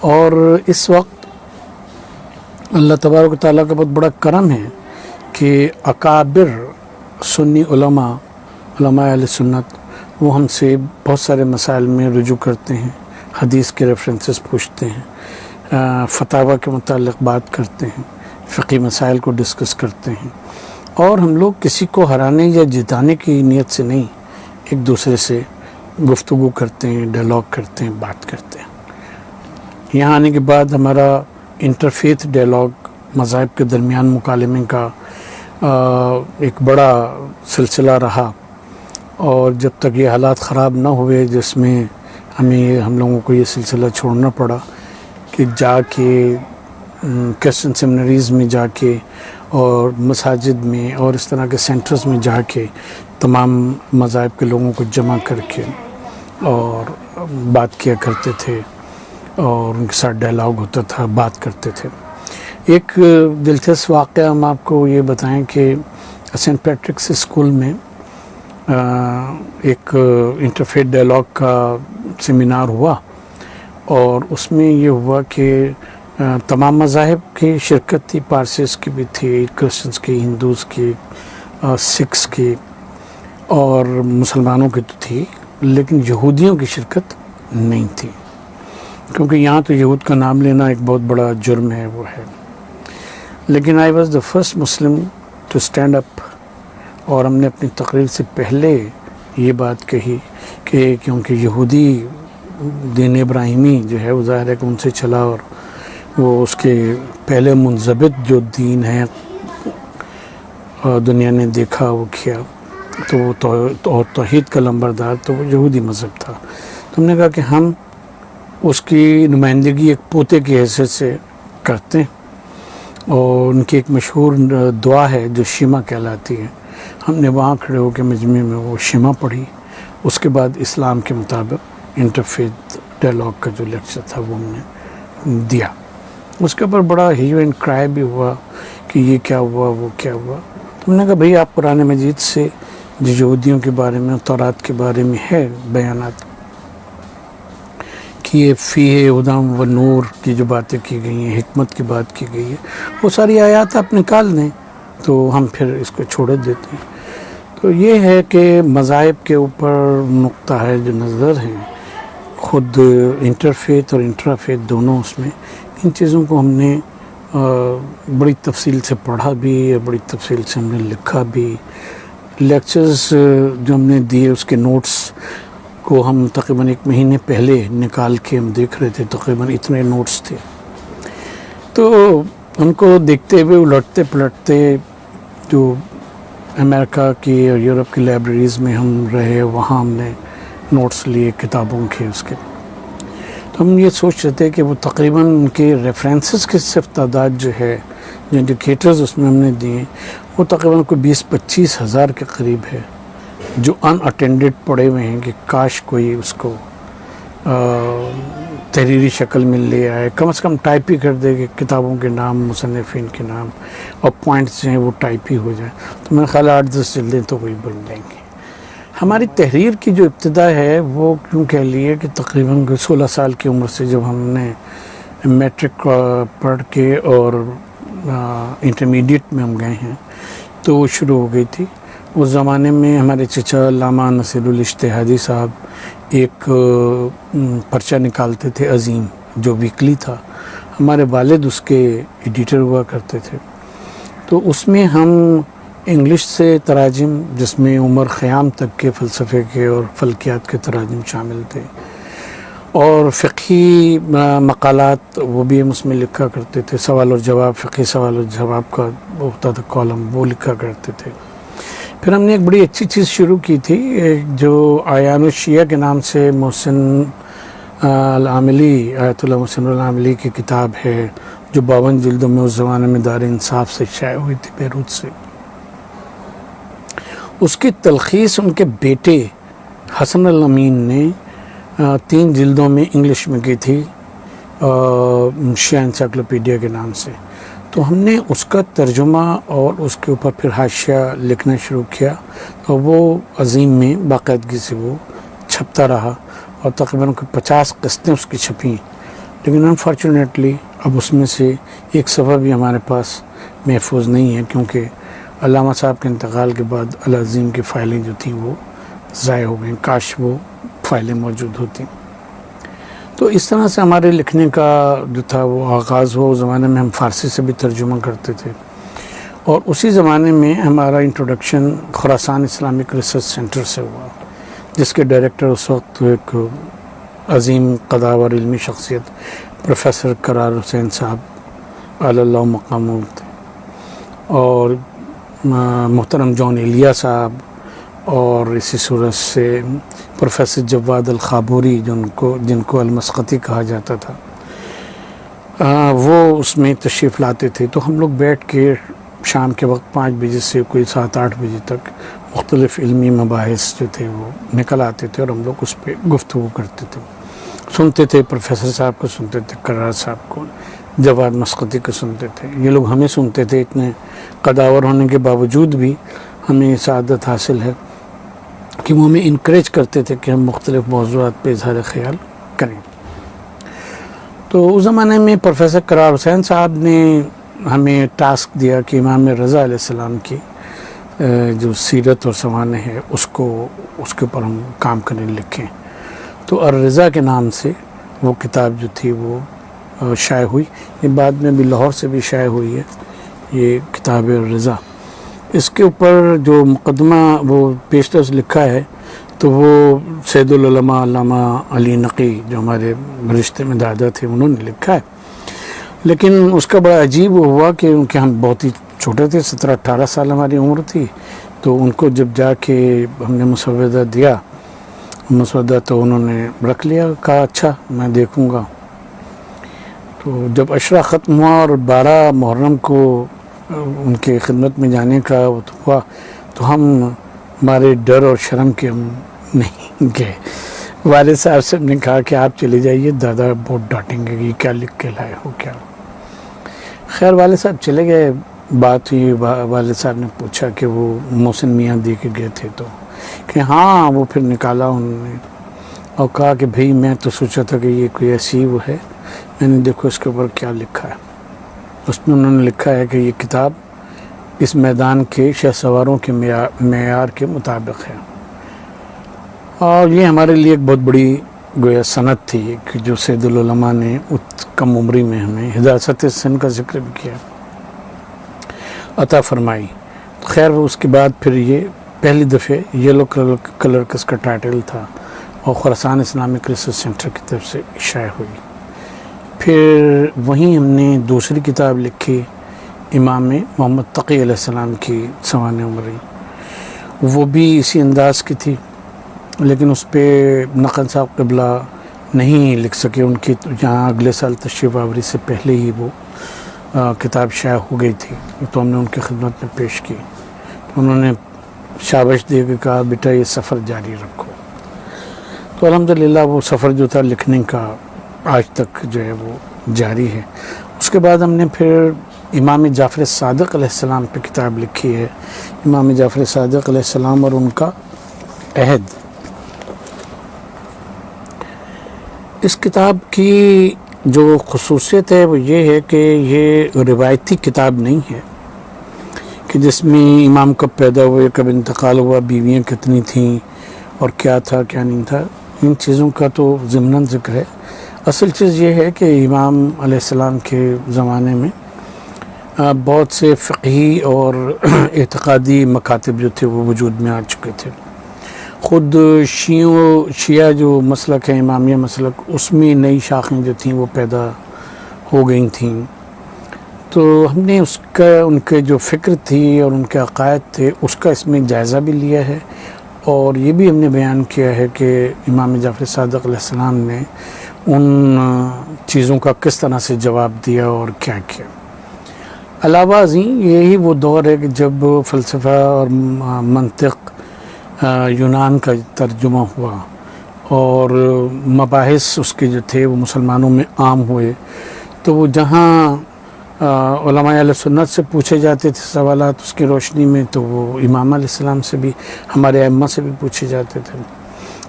اور اس وقت اللہ تبارک و تعالیٰ کا بہت بڑا کرم ہے کہ اکابر سنی علماء اہل سنت وہ ہم سے بہت سارے مسائل میں رجوع کرتے ہیں، حدیث کے ریفرنسز پوچھتے ہیں، فتاویٰ کے متعلق بات کرتے ہیں، فقہی مسائل کو ڈسکس کرتے ہیں. اور ہم لوگ کسی کو ہرانے یا جتانے کی نیت سے نہیں، ایک دوسرے سے گفتگو کرتے ہیں، ڈائلاگ کرتے ہیں، بات کرتے ہیں. یہاں آنے کے بعد ہمارا انٹرفیتھ ڈائلاگ، مذاہب کے درمیان مکالمے کا ایک بڑا سلسلہ رہا. اور جب تک یہ حالات خراب نہ ہوئے جس میں ہم لوگوں کو یہ سلسلہ چھوڑنا پڑا کہ جا کے کرسچن سیمنریز میں جا کے اور مساجد میں اور اس طرح کے سینٹرز میں جا کے تمام مذاہب کے لوگوں کو جمع کر کے اور بات کیا کرتے تھے، اور ان کے ساتھ ڈائلاگ ہوتا تھا، بات کرتے تھے. ایک دلچسپ واقعہ ہم آپ کو یہ بتائیں کہ سینٹ پیٹرکس اسکول میں ایک انٹرفیتھ ڈائلاگ کا سیمینار ہوا، اور اس میں یہ ہوا کہ تمام مذاہب کی شرکت تھی، پارسیز کی بھی تھی، کرسچنس کی، ہندوز کی، سکھس کی اور مسلمانوں کی تو تھی، لیکن یہودیوں کی شرکت نہیں تھی، کیونکہ یہاں تو یہود کا نام لینا ایک بہت بڑا جرم ہے، وہ ہے۔ لیکن I was the first Muslim to stand up, اور ہم نے اپنی تقریر سے پہلے یہ بات کہی کہ کیونکہ یہودی دین ابراہیمی جو ہے وہ ظاہر ہے کہ ان سے چلا، اور وہ اس کے پہلے منضبط جو دین ہے دنیا نے دیکھا وہ کیا، تو وہ توحید کا لمبردار تو وہ یہودی مذہب تھا۔ تو ہم نے کہا کہ ہم اس کی نمائندگی ایک پوتے کی حیثیت سے کرتے ہیں، اور ان کی ایک مشہور دعا ہے جو شیما کہلاتی ہے، ہم نے وہاں کھڑے ہو کے مجمع میں وہ شیما پڑھی، اس کے بعد اسلام کے مطابق انٹرفیتھ ڈائلاگ کا جو لیکچر تھا وہ ہم نے دیا۔ اس کے اوپر بڑا ہیو اینڈ کرائی بھی ہوا کہ یہ کیا ہوا، وہ کیا ہوا۔ تو ہم نے کہا بھئی آپ قرآن مجید سے جو یہودیوں کے بارے میں، تورات کے بارے میں ہے بیانات کہ یہ فیہ ہدی و نور کی جو باتیں کی گئی ہیں، حکمت کی بات کی گئی ہے، وہ ساری آیات آپ نکال دیں تو ہم پھر اس کو چھوڑ دیتے ہیں۔ تو یہ ہے کہ مذاہب کے اوپر نقطہ ہے جو نظر ہیں، خود انٹرفیتھ اور انٹرافیتھ دونوں، اس میں ان چیزوں کو ہم نے بڑی تفصیل سے پڑھا بھی، بڑی تفصیل سے ہم نے لکھا بھی۔ لیکچرز جو ہم نے دیے اس کے نوٹس کو ہم تقریباً 1 مہینے پہلے نکال کے ہم دیکھ رہے تھے، تقریباً اتنے نوٹس تھے، تو ان کو دیکھتے ہوئے الٹتے پلٹتے جو امریکہ کی اور یورپ کی لائبریریز میں ہم رہے، وہاں ہم نے نوٹس لیے کتابوں کے اس کے، تو ہم یہ سوچ رہے تھے کہ وہ تقریباً ان کے ریفرنسز کی صرف تعداد جو ہے، جو انڈیکیٹرز اس میں ہم نے دیے، وہ تقریباً کوئی 20-25 ہزار کے قریب ہے، جو ان اٹینڈڈ پڑے ہوئے ہیں کہ کاش کوئی اس کو تحریری شکل میں لے آئے، کم از کم ٹائپ ہی کر دے کہ کتابوں کے نام، مصنفین کے نام اور پوائنٹس جو ہیں وہ ٹائپ ہی ہو جائیں، تو میرا خیال 8-10 جلدیں تو کوئی بن جائیں گے۔ ہماری تحریر کی جو ابتدا ہے وہ کیوں کہہ لیے کہ تقریباً 16 سال کی عمر سے جب ہم نے میٹرک پڑھ کے اور انٹرمیڈیٹ میں ہم گئے ہیں تو وہ شروع ہو گئی تھی۔ اس زمانے میں ہمارے چچا علامہ نصیر الاجتہادی صاحب ایک پرچہ نکالتے تھے عظیم، جو ویکلی تھا، ہمارے والد اس کے ایڈیٹر ہوا کرتے تھے، تو اس میں ہم انگلش سے تراجم، جس میں عمر خیام تک کے فلسفے کے اور فلکیات کے تراجم شامل تھے، اور فقہی مقالات وہ بھی ہم اس میں لکھا کرتے تھے، سوال اور جواب، فقہی سوال اور جواب کا ہوتا تھا کالم، وہ لکھا کرتے تھے۔ پھر ہم نے ایک بڑی اچھی چیز شروع کی تھی، جو اعیان الشیعہ کے نام سے محسن العاملی، آیت اللہ محسن العاملی کی کتاب ہے، جو 52 جلدوں میں اس زمانے میں دار انصاف سے شائع ہوئی تھی بیروت سے۔ اس کی تلخیص ان کے بیٹے حسن الامین نے 3 جلدوں میں انگلش میں کی تھی، شیعہ انسائکلوپیڈیا کے نام سے، تو ہم نے اس کا ترجمہ اور اس کے اوپر پھر حاشیہ لکھنا شروع کیا، اور وہ عظیم میں باقاعدگی سے وہ چھپتا رہا، اور تقریباً 50 قسطیں اس کی چھپیں، لیکن انفارچونیٹلی اب اس میں سے ایک صفحہ بھی ہمارے پاس محفوظ نہیں ہے، کیونکہ علامہ صاحب کے انتقال کے بعد العظیم کی فائلیں جو تھیں وہ ضائع ہو گئیں، کاش وہ فائلیں موجود ہوتی۔ تو اس طرح سے ہمارے لکھنے کا جو تھا وہ آغاز ہوا۔ اس زمانے میں ہم فارسی سے بھی ترجمہ کرتے تھے، اور اسی زمانے میں ہمارا انٹروڈکشن خراسان اسلامک ریسرچ سینٹر سے ہوا، جس کے ڈائریکٹر اس وقت ایک عظیم قداور علمی شخصیت پروفیسر قرار حسین صاحب علی اللہ مقامہ تھے، اور محترم جان ایلیا صاحب، اور اسی صورت سے پروفیسر جواد الخابوری، جن کو المسقطی کہا جاتا تھا، وہ اس میں تشریف لاتے تھے۔ تو ہم لوگ بیٹھ کے شام کے وقت 5 بجے سے کوئی 7-8 بجے تک مختلف علمی مباحث جو تھے وہ نکل آتے تھے، اور ہم لوگ اس پہ گفتگو کرتے تھے، سنتے تھے، پروفیسر صاحب کو سنتے تھے، قرار صاحب کو، جواد مسقطی کو سنتے تھے، یہ لوگ ہمیں سنتے تھے۔ اتنے قداور ہونے کے باوجود بھی ہمیں سعادت حاصل ہے کہ وہ ہمیں انکریج کرتے تھے کہ ہم مختلف موضوعات پہ اظہار خیال کریں۔ تو اس زمانے میں پروفیسر قرار حسین صاحب نے ہمیں ٹاسک دیا کہ امام رضا علیہ السلام کی جو سیرت اور سوانح ہے اس کے اوپر ہم کام کرنے لکھیں. تو الرضا کے نام سے وہ کتاب جو تھی وہ شائع ہوئی. یہ بعد میں بھی لاہور سے بھی شائع ہوئی ہے یہ کتاب الرضا. اس کے اوپر جو مقدمہ وہ پیشتر لکھا ہے تو وہ سید العلماء علامہ علی نقی جو ہمارے رشتے میں دادا تھے انہوں نے لکھا ہے. لیکن اس کا بڑا عجیب ہوا کہ کیونکہ ہم بہت ہی چھوٹے تھے 17-18 سال ہماری عمر تھی. تو ان کو جب جا کے ہم نے مسودہ دیا تو انہوں نے رکھ لیا, کہا اچھا میں دیکھوں گا. تو جب عشرہ ختم ہوا اور 12 محرم کو ان کے خدمت میں جانے کا ہوا تو ہمارے ڈر اور شرم کے ہم نہیں گئے. والد صاحب سے نے کہا کہ آپ چلے جائیے, دادا بہت ڈانٹیں گے یہ کیا لکھ کے لائے ہو کیا. خیر والد صاحب چلے گئے. بات ہوئی, والد صاحب نے پوچھا کہ وہ محسن میاں دے کے گئے تھے تو کہ ہاں. وہ پھر نکالا انہوں نے اور کہا کہ بھئی میں تو سوچا تھا کہ یہ کوئی ایسی وہ ہے, میں نے دیکھو اس کے اوپر کیا لکھا ہے. اس میں انہوں نے لکھا ہے کہ یہ کتاب اس میدان کے شہ سواروں کے معیار کے مطابق ہے. اور یہ ہمارے لیے ایک بہت بڑی گویا سند تھی کہ جو سید العلماء نے کم عمری میں ہمیں حداثت سن کا ذکر بھی کیا عطا فرمائی. خیر اس کے بعد پھر یہ پہلی دفعہ یلو کلر کا اس کا ٹائٹل تھا اور خراسان اسلامک ریسرچ سینٹر کی طرف سے شائع ہوئی. پھر وہیں ہم نے دوسری کتاب لکھی امام محمد تقی علیہ السلام کی سوانح عمری. وہ بھی اسی انداز کی تھی لیکن اس پہ نقل صاحب قبلہ نہیں لکھ سکے. ان کی یہاں اگلے سال تشریف آوری سے پہلے ہی وہ کتاب شائع ہو گئی تھی تو ہم نے ان کی خدمت میں پیش کی. انہوں نے شابش دے کے کہا بیٹا یہ سفر جاری رکھو. تو الحمدللہ وہ سفر جو تھا لکھنے کا آج تک جو ہے وہ جاری ہے. اس کے بعد ہم نے پھر امام جعفر صادق علیہ السلام پہ کتاب لکھی ہے, امام جعفر صادق علیہ السلام اور ان کا عہد. اس کتاب کی جو خصوصیت ہے وہ یہ ہے کہ یہ روایتی کتاب نہیں ہے کہ جس میں امام کب پیدا ہوئے, کب انتقال ہوا, بیویاں کتنی تھیں اور کیا تھا کیا نہیں تھا, ان چیزوں کا تو ضمناً ذکر ہے. اصل چیز یہ ہے کہ امام علیہ السلام کے زمانے میں بہت سے فقہی اور اعتقادی مکاتب جو تھے وہ وجود میں آ چکے تھے. خود شیعہ جو مسلک ہے امامیہ مسلک, اس میں نئی شاخیں جو تھیں وہ پیدا ہو گئی تھیں. تو ہم نے ان کے جو فکر تھی اور ان کے عقائد تھے اس کا اس میں جائزہ بھی لیا ہے اور یہ بھی ہم نے بیان کیا ہے کہ امام جعفر صادق علیہ السلام نے ان چیزوں کا کس طرح سے جواب دیا اور کیا کیا. علاوہ ازیں یہی وہ دور ہے کہ جب فلسفہ اور منطق یونان کا ترجمہ ہوا اور مباحث اس کے جو تھے وہ مسلمانوں میں عام ہوئے. تو وہ جہاں علماء اہل سنت سے پوچھے جاتے تھے سوالات اس کی روشنی میں, تو وہ امام علیہ السلام سے بھی, ہمارے ائمہ سے بھی پوچھے جاتے تھے.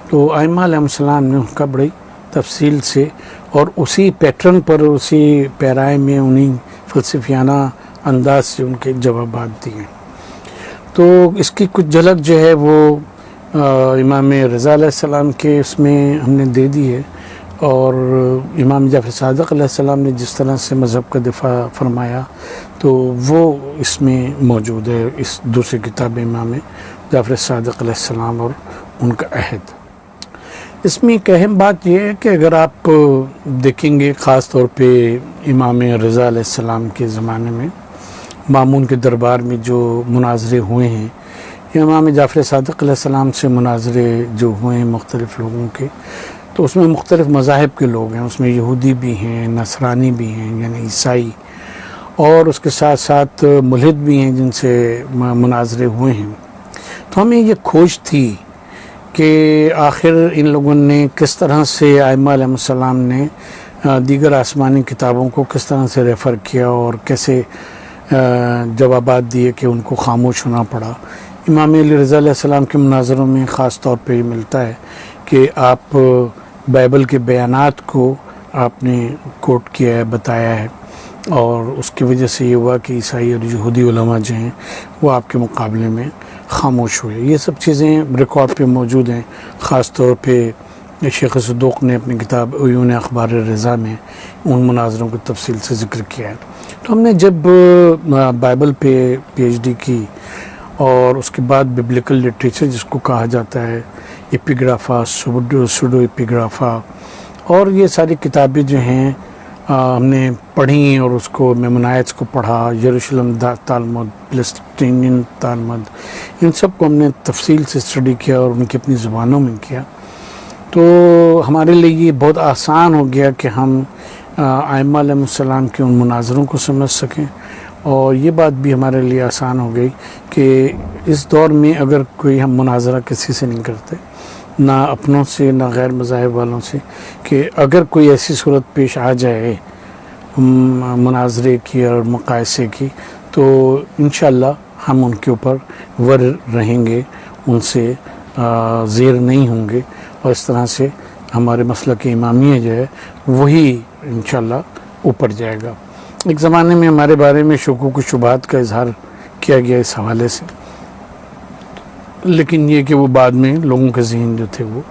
تو ائمہ علیہ السلام نے ان کا بڑی تفصیل سے اور اسی پیٹرن پر, اسی پیرائے میں, انہیں فلسفیانہ انداز سے ان کے جوابات دیے. تو اس کی کچھ جھلک جو ہے وہ امام رضا علیہ السلام کے اس میں ہم نے دے دی ہے, اور امام جعفر صادق علیہ السلام نے جس طرح سے مذہب کا دفاع فرمایا تو وہ اس میں موجود ہے اس دوسری کتاب امام جعفر صادق علیہ السلام اور ان کا عہد. اس میں ایک اہم بات یہ ہے کہ اگر آپ دیکھیں گے خاص طور پہ امام رضا علیہ السلام کے زمانے میں مامون کے دربار میں جو مناظرے ہوئے ہیں, یا امام جعفر صادق علیہ السلام سے مناظرے جو ہوئے ہیں مختلف لوگوں کے, تو اس میں مختلف مذاہب کے لوگ ہیں. اس میں یہودی بھی ہیں, نصرانی بھی ہیں یعنی عیسائی, اور اس کے ساتھ ساتھ ملحد بھی ہیں جن سے مناظرے ہوئے ہیں. تو ہمیں یہ کھوج تھی کہ آخر ان لوگوں نے کس طرح سے ائمہ علیہ السلام نے دیگر آسمانی کتابوں کو کس طرح سے ریفر کیا اور کیسے جوابات دیے کہ ان کو خاموش ہونا پڑا. امام علی رضا علیہ السلام کے مناظروں میں خاص طور پہ یہ ملتا ہے کہ آپ بائبل کے بیانات کو آپ نے کوٹ کیا ہے، بتایا ہے، اور اس کی وجہ سے یہ ہوا کہ عیسائی اور یہودی علماء جو ہیں وہ آپ کے مقابلے میں خاموش ہوئے. یہ سب چیزیں ریکارڈ پہ موجود ہیں. خاص طور پہ شیخ صدوق نے اپنی کتاب عیون اخبار رضا میں ان مناظروں کو تفصیل سے ذکر کیا ہے. تو ہم نے جب بائبل پہ پی ایچ ڈی کی اور اس کے بعد ببلیکل لٹریچر جس کو کہا جاتا ہے، ایپیگرافا، سوڈو ایپیگرافا، اور یہ ساری کتابیں جو ہیں ہم نے پڑھیں اور اس کو میمونائٹس کو پڑھا، یروشلم تالمود، پلسٹینین تالمود، ان سب کو ہم نے تفصیل سے اسٹڈی کیا اور ان کی اپنی زبانوں میں کیا. تو ہمارے لیے یہ بہت آسان ہو گیا کہ ہم ائمہ علیہ السلام کے ان مناظروں کو سمجھ سکیں. اور یہ بات بھی ہمارے لیے آسان ہو گئی کہ اس دور میں اگر کوئی ہم مناظرہ کسی سے نہیں کرتے، نہ اپنوں سے نہ غیر مذاہب والوں سے، کہ اگر کوئی ایسی صورت پیش آ جائے مناظرے کی اور مقایسے کی، تو انشاءاللہ ہم ان کے اوپر ور رہیں گے، ان سے زیر نہیں ہوں گے، اور اس طرح سے ہمارے مسلک امامیہ جو ہے وہی انشاءاللہ اوپر جائے گا. ایک زمانے میں ہمارے بارے میں شکوک و شبہات کا اظہار کیا گیا اس حوالے سے، لیکن یہ کہ وہ بعد میں لوگوں کے ذہن جو تھے وہ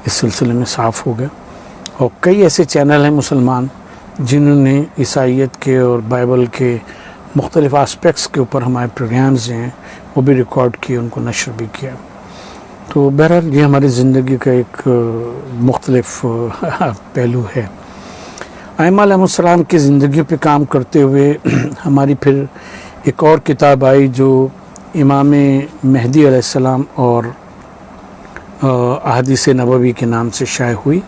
اس سلسلے میں صاف ہو گئے. اور کئی ایسے چینل ہیں مسلمان جنہوں نے عیسائیت کے اور بائبل کے مختلف آسپیکٹس کے اوپر ہمارے پروگرامز ہیں وہ بھی ریکارڈ کیے، ان کو نشر بھی کیا. تو بہرحال یہ ہماری زندگی کا ایک مختلف پہلو ہے. ائمہ علیہ السلام کی زندگیوں پہ کام کرتے ہوئے ہماری پھر ایک اور کتاب آئی جو امام مہدی علیہ السلام اور احادیث نبوی کے نام سے شائع ہوئی.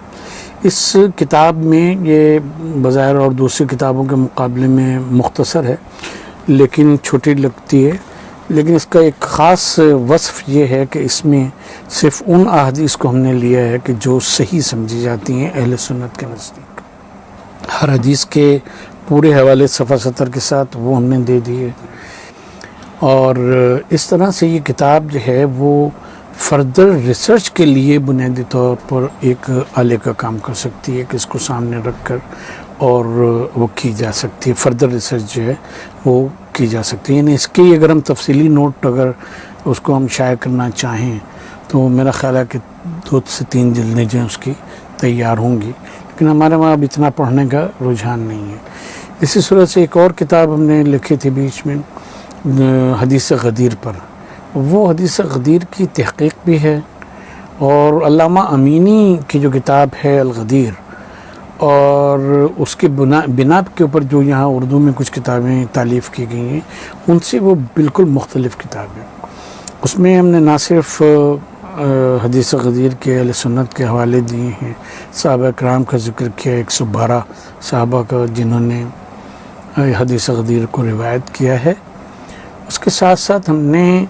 اس کتاب میں یہ بظاہر اور دوسری کتابوں کے مقابلے میں مختصر ہے، لیکن چھوٹی لگتی ہے. لیکن اس کا ایک خاص وصف یہ ہے کہ اس میں صرف ان احادیث کو ہم نے لیا ہے کہ جو صحیح سمجھی جاتی ہیں اہل سنت کے نزدیک. ہر حدیث کے پورے حوالے صفحہ 70 کے ساتھ وہ ہم نے دے دیے. اور اس طرح سے یہ کتاب جو ہے وہ فردر ریسرچ کے لیے بنیادی طور پر ایک آلے کا کام کر سکتی ہے کہ اس کو سامنے رکھ کر اور وہ کی جا سکتی ہے، فردر ریسرچ جو ہے وہ کی جا سکتی ہے. یعنی اس کی اگر ہم تفصیلی نوٹ اگر اس کو ہم شائع کرنا چاہیں تو میرا خیال ہے کہ 2 سے 3 جلدیں جو ہیں اس کی تیار ہوں گی، لیکن ہمارے وہاں اب اتنا پڑھنے کا رجحان نہیں ہے. اسی صورت سے ایک اور کتاب ہم نے لکھی تھی بیچ میں حدیث غدیر پر. وہ حدیث غدیر کی تحقیق بھی ہے، اور علامہ امینی کی جو کتاب ہے الغدیر، اور اس کے بنا کے اوپر جو یہاں اردو میں کچھ کتابیں تالیف کی گئی ہیں ان سے وہ بالکل مختلف کتاب ہے. اس میں ہم نے نہ صرف حدیث غدیر کے اہل سنت کے حوالے دیے ہیں، صحابہ کرام کا ذکر کیا، 112 صحابہ کا جنہوں نے حدیث غدیر کو روایت کیا ہے. اس کے ساتھ ساتھ ہم نے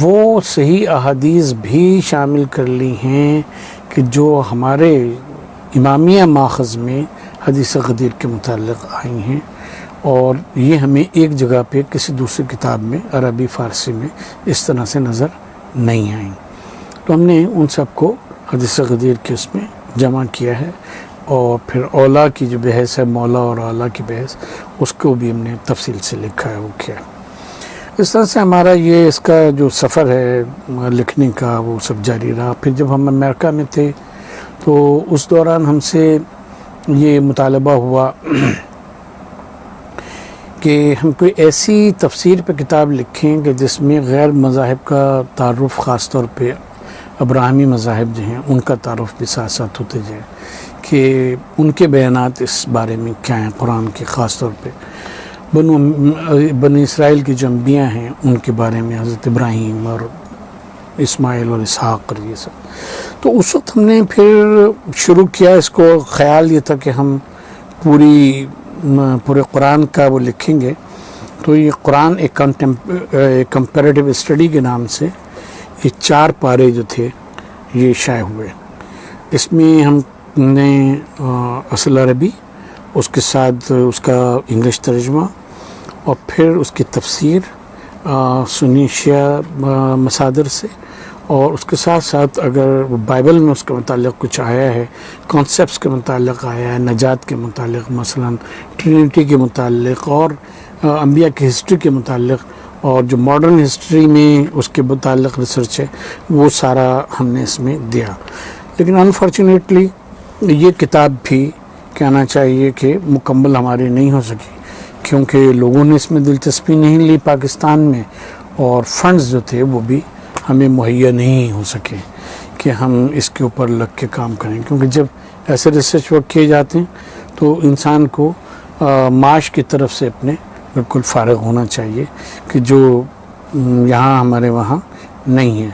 وہ صحیح احادیث بھی شامل کر لی ہیں کہ جو ہمارے امامیہ ماخذ میں حدیث غدیر کے متعلق آئی ہیں، اور یہ ہمیں ایک جگہ پہ کسی دوسری کتاب میں عربی فارسی میں اس طرح سے نظر نہیں آئیں. تو ہم نے ان سب کو حدیث غدیر کے اس میں جمع کیا ہے، اور پھر اولا کی جو بحث ہے، مولا اور اولا کی بحث، اس کو بھی ہم نے تفصیل سے لکھا ہے، وہ کیا. اس طرح سے ہمارا یہ اس کا جو سفر ہے لکھنے کا وہ سب جاری رہا. پھر جب ہم امریکہ میں تھے تو اس دوران ہم سے یہ مطالبہ ہوا کہ ہم کوئی ایسی تفسیر پہ کتاب لکھیں کہ جس میں غیر مذاہب کا تعارف، خاص طور پہ ابراہیمی مذاہب جو ہیں ان کا تعارف بھی ساتھ ساتھ ہوتے جائے، کہ ان کے بیانات اس بارے میں کیا ہیں قرآن کے، خاص طور پہ بنی اسرائیل کی جو انبیاء ہیں ان کے بارے میں، حضرت ابراہیم اور اسماعیل اور اسحاق اور یہ سب. تو اس وقت ہم نے پھر شروع کیا اس کو. خیال یہ تھا کہ ہم پورے قرآن کا وہ لکھیں گے. تو یہ قرآن ایک کمپیریٹیو اسٹڈی کے نام سے یہ 4 پارے جو تھے یہ شائع ہوئے. اس میں ہم نے اصل عربی، اس کے ساتھ اس کا انگلش ترجمہ، اور پھر اس کی تفسیر سنی شیعہ مصادر سے، اور اس کے ساتھ ساتھ اگر بائبل میں اس کے متعلق کچھ آیا ہے، کانسیپٹس کے متعلق آیا ہے، نجات کے متعلق، مثلا ٹرینٹی کے متعلق، اور انبیاء کی ہسٹری کے متعلق، اور جو ماڈرن ہسٹری میں اس کے متعلق ریسرچ ہے، وہ سارا ہم نے اس میں دیا. لیکن انفارچونیٹلی یہ کتاب بھی کہنا چاہیے کہ مکمل ہماری نہیں ہو سکی، کیونکہ لوگوں نے اس میں دلچسپی نہیں لی پاکستان میں، اور فنڈز جو تھے وہ بھی ہمیں مہیا نہیں ہو سکے کہ ہم اس کے اوپر لگ کے کام کریں. کیونکہ جب ایسے ریسرچ ورک کیے جاتے ہیں تو انسان کو معاش کی طرف سے اپنے بالکل فارغ ہونا چاہیے، کہ جو یہاں ہمارے وہاں نہیں ہے.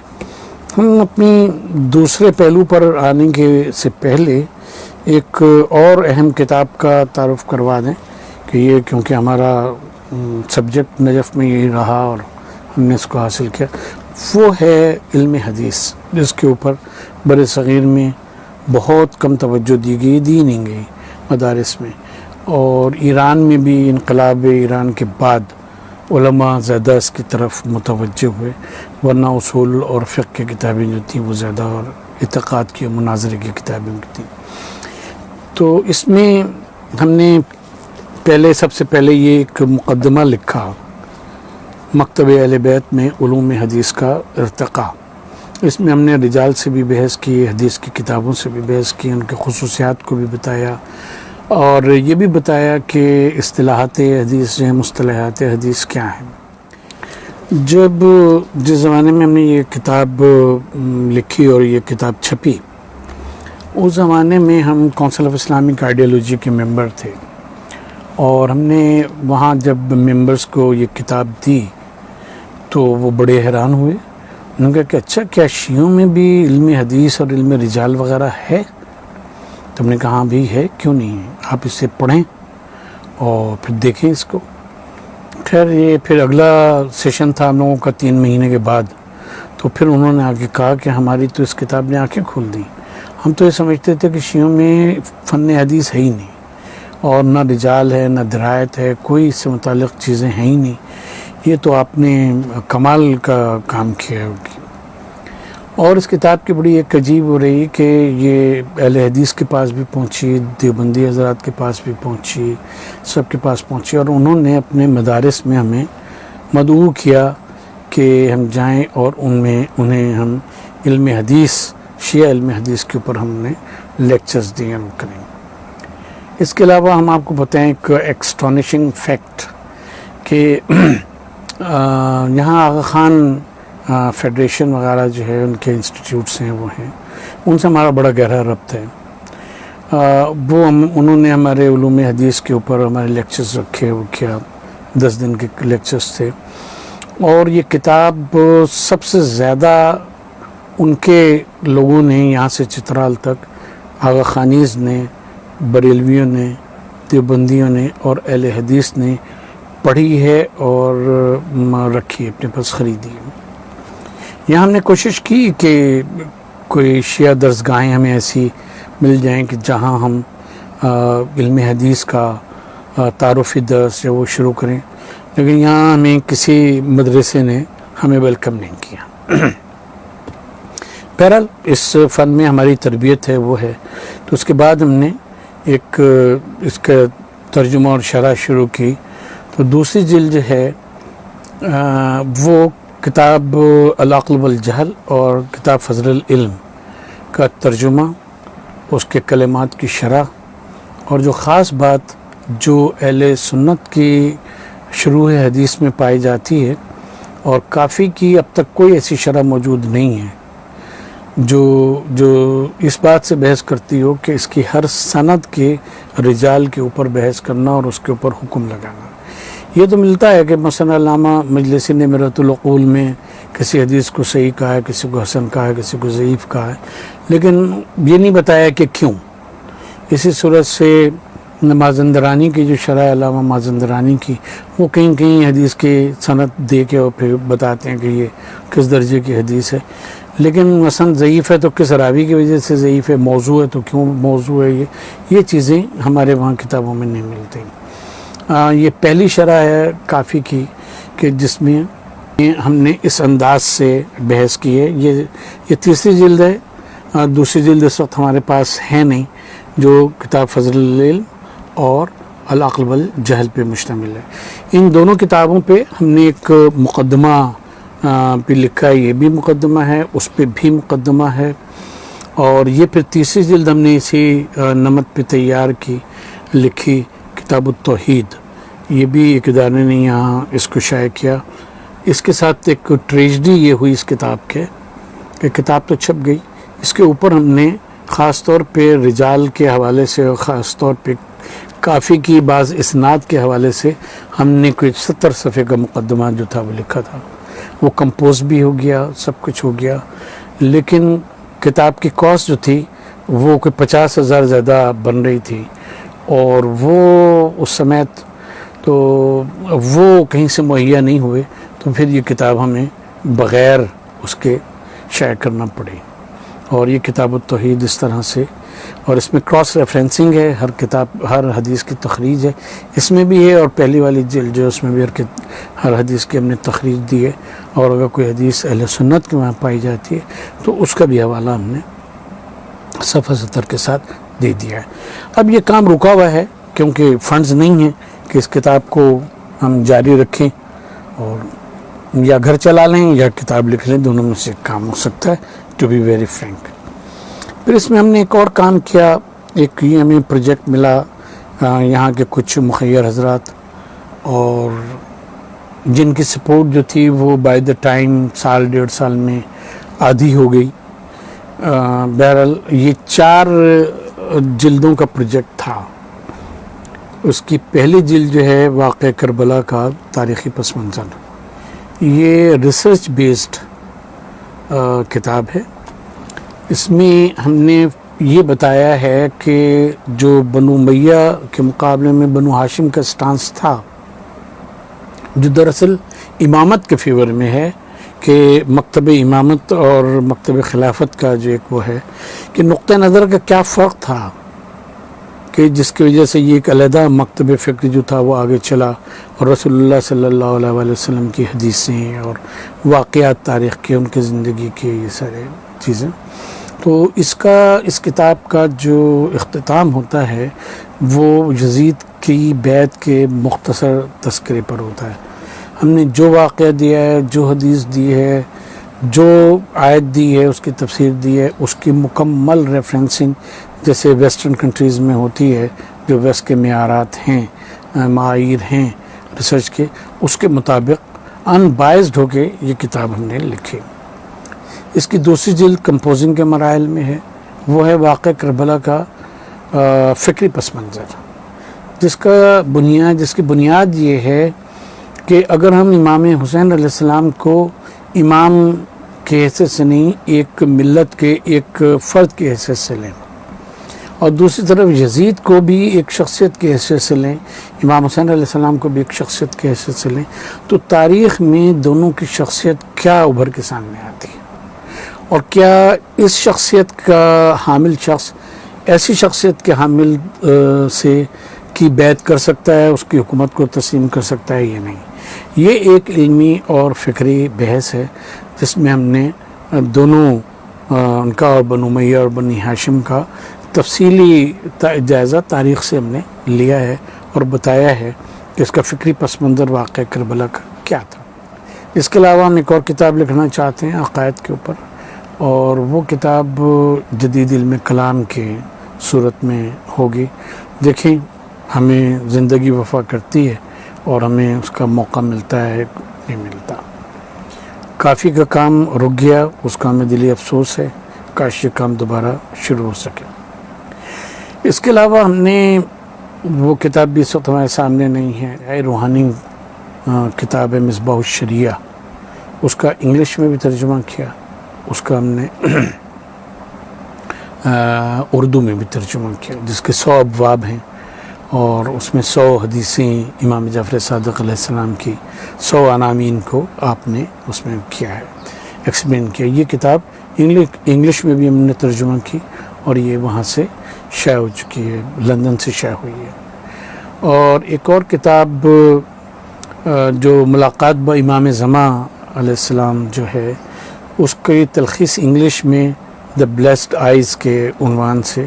ہم اپنی دوسرے پہلو پر آنے کے سے پہلے ایک اور اہم کتاب کا تعارف کروا دیں کہ یہ کیونکہ ہمارا سبجیکٹ نجف میں یہی رہا اور ہم نے اس کو حاصل کیا، وہ ہے علم حدیث، جس کے اوپر بر صغیر میں بہت کم توجہ دی نہیں گئی مدارس میں، اور ایران میں بھی انقلاب ایران کے بعد علماء زیادہ اس کی طرف متوجہ ہوئے، ورنہ اصول اور فقہ کی کتابیں جو تھیں وہ زیادہ، اور اعتقاد کی مناظرے کی کتابیں تھیں. تو اس میں ہم نے سب سے پہلے یہ ایک مقدمہ لکھا، مکتب اہل بیت میں علوم حدیث کا ارتقاء. اس میں ہم نے رجال سے بھی بحث کی، حدیث کی کتابوں سے بھی بحث کی، ان کے خصوصیات کو بھی بتایا، اور یہ بھی بتایا کہ اصطلاحات حدیث جو ہیں، مصطلحات حدیث کیا ہیں. جس زمانے میں ہم نے یہ کتاب لکھی اور یہ کتاب چھپی، اس زمانے میں ہم کونسل آف اسلامک آئیڈیالوجی کے ممبر تھے، اور ہم نے وہاں جب ممبرز کو یہ کتاب دی تو وہ بڑے حیران ہوئے. انہوں نے کہا کہ اچھا، کیا شیعوں میں بھی علم حدیث اور علم رجال وغیرہ ہے؟ تو ہم نے کہا ہاں بھی ہے، کیوں نہیں ہے، آپ اسے پڑھیں اور پھر دیکھیں اس کو. خیر یہ پھر اگلا سیشن تھا ہم لوگوں کا 3 مہینے کے بعد، تو پھر انہوں نے آگے کہا کہ ہماری تو اس کتاب نے آنکھیں کھول دیں. ہم تو یہ سمجھتے تھے کہ شیعوں میں فن حدیث ہے ہی نہیں، اور نہ رجال ہے، نہ درایت ہے، کوئی اس سے متعلق چیزیں ہیں ہی نہیں. یہ تو آپ نے کمال کا کام کیا ہوگی. اور اس کتاب کی بڑی ایک عجیب ہو رہی کہ یہ اہل حدیث کے پاس بھی پہنچی، دیوبندی حضرات کے پاس بھی پہنچی، سب کے پاس پہنچی، اور انہوں نے اپنے مدارس میں ہمیں مدعو کیا کہ ہم جائیں اور انہیں ہم علم حدیث، شیعہ علم حدیث کے اوپر ہم نے لیکچرز دیے کریں. اس کے علاوہ ہم آپ کو بتائیں ایک ایکسٹانشنگ فیکٹ کہ یہاں آغا خان فیڈریشن وغیرہ جو ہے، ان کے انسٹیٹیوٹس ہیں، وہ ہیں، ان سے ہمارا بڑا گہرا ربط ہے. انہوں نے ہمارے علوم حدیث کے اوپر ہمارے لیکچرز رکھے، وہ کیا 10 دن کے لیکچرز تھے. اور یہ کتاب سب سے زیادہ ان کے لوگوں نے یہاں سے چترال تک، آغا خانیز نے، بریلویوں نے، دیوبندیوں نے اور اہل حدیث نے پڑھی ہے اور رکھی، اپنے پاس خریدی. یہاں ہم نے کوشش کی کہ کوئی شیعہ درسگاہیں ہمیں ایسی مل جائیں کہ جہاں ہم علم حدیث کا تعارفی درس جو وہ شروع کریں، لیکن یہاں ہمیں کسی مدرسے نے ہمیں ویلکم نہیں کیا. بہرحال اس فن میں ہماری تربیت ہے، وہ ہے. تو اس کے بعد ہم نے ایک اس کا ترجمہ اور شرح شروع کی. تو دوسری جلد جو ہے وہ کتاب العقل والجہل اور کتاب فضل العلم کا ترجمہ، اس کے کلمات کی شرح، اور جو خاص بات جو اہل سنت کی شروع حدیث میں پائی جاتی ہے، اور کافی کی اب تک کوئی ایسی شرح موجود نہیں ہے جو اس بات سے بحث کرتی ہو کہ اس کی ہر سند کے رجال کے اوپر بحث کرنا اور اس کے اوپر حکم لگانا. یہ تو ملتا ہے کہ مثلا علامہ مجلسی نے میرۃ العقول میں کسی حدیث کو صحیح کہا ہے، کسی کو حسن کہا ہے، کسی کو ضعیف کہا ہے، لیکن یہ نہیں بتایا کہ کیوں. اسی صورت سے مازندرانی کی جو شرح علامہ مازندرانی کی، وہ کہیں حدیث کی سند دے کے اور پھر بتاتے ہیں کہ یہ کس درجے کی حدیث ہے. لیکن مثلا ضعیف ہے تو کس راوی کی وجہ سے ضعیف ہے، موضوع ہے تو کیوں موضوع ہے، یہ چیزیں ہمارے وہاں کتابوں میں نہیں ملتی. یہ پہلی شرح ہے کافی کی کہ جس میں ہم نے اس انداز سے بحث کی ہے. یہ تیسری جلد ہے. دوسری جلد اس وقت ہمارے پاس ہے نہیں، جو کتاب فضل العلم اور العقل والجہل پہ مشتمل ہے. ان دونوں کتابوں پہ ہم نے ایک مقدمہ پہ لکھا ہے. یہ بھی مقدمہ ہے، اس پہ بھی مقدمہ ہے. اور یہ پھر تیسری جلد ہم نے اسی نمط پہ تیار کی، لکھی کتاب التوحید. یہ بھی ایک ادارے نے یہاں اس کو شائع کیا. اس کے ساتھ ایک ٹریجڈی یہ ہوئی اس کتاب کے کہ کتاب تو چھپ گئی، اس کے اوپر ہم نے خاص طور پہ رجال کے حوالے سے اور خاص طور پہ کافی کی بعض اسناد کے حوالے سے ہم نے کوئی 70 صفحے کا مقدمہ جو تھا وہ لکھا تھا. وہ کمپوز بھی ہو گیا، سب کچھ ہو گیا، لیکن کتاب کی کاسٹ جو تھی وہ کوئی 50,000 زیادہ بن رہی تھی. اور وہ اس سمیت تو وہ کہیں سے مہیا نہیں ہوئے، تو پھر یہ کتاب ہمیں بغیر اس کے شائع کرنا پڑی. اور یہ کتاب التوحید اس طرح سے، اور اس میں کراس ریفرنسنگ ہے، ہر حدیث کی تخریج ہے اس میں بھی ہے. اور پہلی والی جلد جو اس میں بھی ہر حدیث کی ہم نے تخریج دی ہے. اور اگر کوئی حدیث اہل سنت کے وہاں پائی جاتی ہے تو اس کا بھی حوالہ ہم نے صفحہ 70 کے ساتھ دے دیا ہے. اب یہ کام رکا ہوا ہے کیونکہ فنڈز نہیں ہیں کہ اس کتاب کو ہم جاری رکھیں، اور یا گھر چلا لیں یا کتاب لکھ لیں، دونوں میں سے کام ہو سکتا ہے، ٹو بی ویری فرینک. پھر اس میں ہم نے ایک اور کام کیا. ایک یہ ہمیں پروجیکٹ ملا یہاں کے کچھ مخیر حضرات، اور جن کی سپورٹ جو تھی وہ بائی دا ٹائم سال 1.5 سال میں آدھی ہو گئی. بہرحال یہ 4 جلدوں کا پروجیکٹ تھا. اس کی پہلی جلد جو ہے واقعہ کربلا کا تاریخی پس منظر، یہ ریسرچ بیسڈ کتاب ہے. اس میں ہم نے یہ بتایا ہے کہ جو بنو امیہ کے مقابلے میں بنو ہاشم کا سٹانس تھا، جو دراصل امامت کے فیور میں ہے، کہ مکتب امامت اور مکتب خلافت کا جو ایک وہ ہے کہ نقطہ نظر کا کیا فرق تھا، کہ جس کی وجہ سے یہ ایک علیحدہ مکتب فکر جو تھا وہ آگے چلا، اور رسول اللہ صلی اللہ علیہ وسلم کی حدیثیں اور واقعات تاریخ کے، ان کی زندگی کے، یہ سارے چیزیں. تو اس کتاب کا جو اختتام ہوتا ہے وہ یزید کی بیعت کے مختصر تذکرے پر ہوتا ہے. ہم نے جو واقعہ دیا ہے، جو حدیث دی ہے، جو آیت دی ہے، اس کی تفسیر دی ہے، اس کی مکمل ریفرنسنگ جیسے ویسٹرن کنٹریز میں ہوتی ہے، جو ویسٹ کے معیارات ہیں، معایر ہیں ریسرچ کے، اس کے مطابق ان بائزڈ ہو کے یہ کتاب ہم نے لکھی. اس کی دوسری جلد کمپوزنگ کے مراحل میں ہے. وہ ہے واقعہ کربلا کا فکری پس منظر، جس کی بنیاد یہ ہے کہ اگر ہم امام حسین علیہ السلام کو امام کے حیثیت سے نہیں، ایک ملت کے ایک فرد کی حیثیت سے لیں، اور دوسری طرف یزید کو بھی ایک شخصیت کی حیثیت سے لیں، امام حسین علیہ السلام کو بھی ایک شخصیت کی حیثیت سے لیں، تو تاریخ میں دونوں کی شخصیت کیا ابھر کے سامنے آتی ہے، اور کیا اس شخصیت کا حامل شخص ایسی شخصیت کے حامل سے کی بیعت کر سکتا ہے، اس کی حکومت کو تسلیم کر سکتا ہے یا نہیں. یہ ایک علمی اور فکری بحث ہے جس میں ہم نے دونوں ان کا اور بنو امیہ اور بنی ہاشم کا تفصیلی جائزہ تاریخ سے ہم نے لیا ہے اور بتایا ہے کہ اس کا فکری پس منظر واقعہ کربلا کا کیا تھا. اس کے علاوہ ہم ایک اور کتاب لکھنا چاہتے ہیں عقائد کے اوپر، اور وہ کتاب جدید علم کلام کے صورت میں ہوگی. دیکھیں ہمیں زندگی وفا کرتی ہے اور ہمیں اس کا موقع ملتا ہے نہیں ملتا. کافی کا کام رک گیا، اس کا ہمیں دلی افسوس ہے، کاش یہ کام دوبارہ شروع ہو سکے. اس کے علاوہ ہم نے وہ کتاب بھی اس وقت ہمارے سامنے نہیں ہے، روحانی کتاب ہے مصباح الشریعہ، اس کا انگلش میں بھی ترجمہ کیا، اس کا ہم نے اردو میں بھی ترجمہ کیا، جس کے 100 ابواب ہیں، اور اس میں 100 حدیثیں امام جعفر صادق علیہ السلام کی، 100 عناوین کو آپ نے اس میں کیا ہے، ایکسپلین کیا. یہ کتاب انگلش میں بھی ہم نے ترجمہ کی، اور یہ وہاں سے شائع ہو چکی ہے، لندن سے شائع ہوئی ہے. اور ایک اور کتاب جو ملاقات با امام زمان علیہ السلام جو ہے اس کی تلخیص انگلش میں دا بلیسڈ آئیز کے عنوان سے،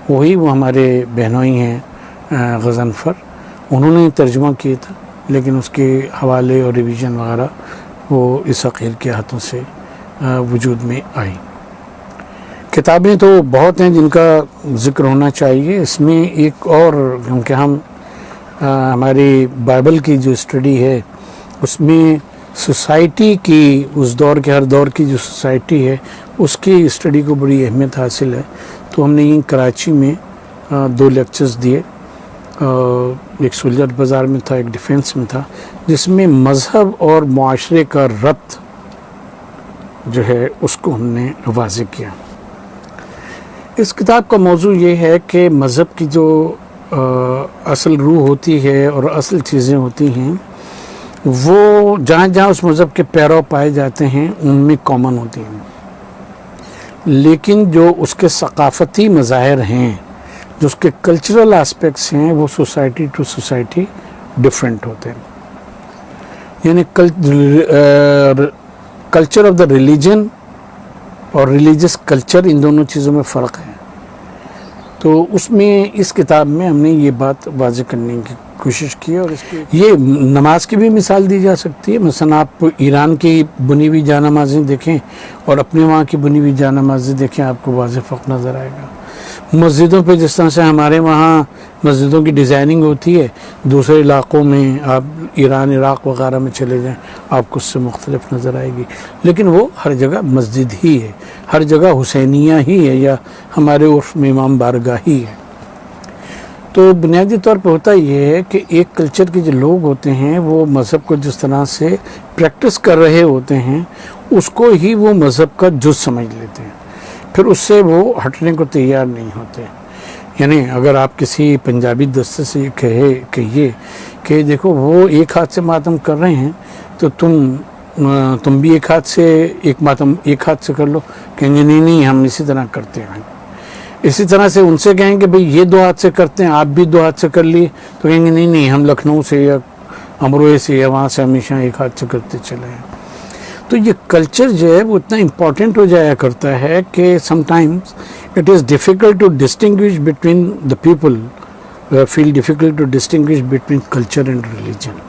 وہی وہ ہمارے بہنوئی ہیں غضنفر، انہوں نے ترجمہ کیا تھا، لیکن اس کے حوالے اور ریویژن وغیرہ وہ اس عقیل کے ہاتھوں سے وجود میں آئی۔ کتابیں تو بہت ہیں جن کا ذکر ہونا چاہیے، اس میں ایک اور، کیونکہ ہماری بائبل کی جو اسٹڈی ہے اس میں سوسائٹی کی، اس دور کے، ہر دور کی جو سوسائٹی ہے اس کی اسٹڈی کو بڑی اہمیت حاصل ہے، تو ہم نے یہ کراچی میں 2 لیکچرز دیے، ایک سولجر بازار میں تھا، ایک ڈیفینس میں تھا، جس میں مذہب اور معاشرے کا ربط جو ہے اس کو ہم نے واضح کیا۔ اس کتاب کا موضوع یہ ہے کہ مذہب کی جو اصل روح ہوتی ہے اور اصل چیزیں ہوتی ہیں وہ جہاں جہاں اس مذہب کے پیرو پائے جاتے ہیں ان میں کامن ہوتی ہیں، لیکن جو اس کے ثقافتی مظاہر ہیں، جو اس کے کلچرل آسپیکٹس ہیں، وہ سوسائٹی ٹو سوسائٹی ڈفرینٹ ہوتے ہیں۔ یعنی کلچر آف دا ریلیجن اور ریلیجس کلچر، ان دونوں چیزوں میں فرق ہے۔ تو اس میں، اس کتاب میں ہم نے یہ بات واضح کرنے کی کوشش کی، اور اس کی یہ نماز کی بھی مثال دی جا سکتی ہے۔ مثلا آپ ایران کی بنی ہوئی جانمازیں دیکھیں اور اپنے وہاں کی بنی ہوئی جانمازیں دیکھیں، آپ کو واضح فرق نظر آئے گا۔ مسجدوں پہ جس طرح سے ہمارے وہاں مسجدوں کی ڈیزائننگ ہوتی ہے، دوسرے علاقوں میں آپ ایران، عراق وغیرہ میں چلے جائیں، آپ کو اس سے مختلف نظر آئے گی، لیکن وہ ہر جگہ مسجد ہی ہے، ہر جگہ حسینیہ ہی ہے، یا ہمارے عرف میں امام بارگاہ ہی ہے۔ تو بنیادی طور پہ ہوتا یہ ہے کہ ایک کلچر کے جو لوگ ہوتے ہیں وہ مذہب کو جس طرح سے پریکٹس کر رہے ہوتے ہیں اس کو ہی وہ مذہب کا جز سمجھ لیتے ہیں، پھر اس سے وہ ہٹنے کو تیار نہیں ہوتے۔ یعنی اگر آپ کسی پنجابی دستے سے کہیے کہ دیکھو وہ ایک ہاتھ سے ماتم کر رہے ہیں تو تم بھی ایک ہاتھ سے ایک ماتم ایک ہاتھ سے کر لو، کہیں گے نہیں ہم اسی طرح کرتے ہیں۔ اسی طرح سے ان سے کہیں کہ بھئی یہ 2 ہاتھ سے کرتے ہیں، آپ بھی 2 ہاتھ سے کر لیے، تو کہیں گے نہیں ہم لکھنؤ سے یا امروہے سے یا وہاں سے ہمیشہ ایک ہاتھ سے کرتے چلے ہیں۔ تو یہ کلچر جو ہے وہ اتنا امپورٹنٹ ہو جایا کرتا ہے کہ sometimes it is difficult to distinguish between the people, feel difficult to distinguish between culture and religion.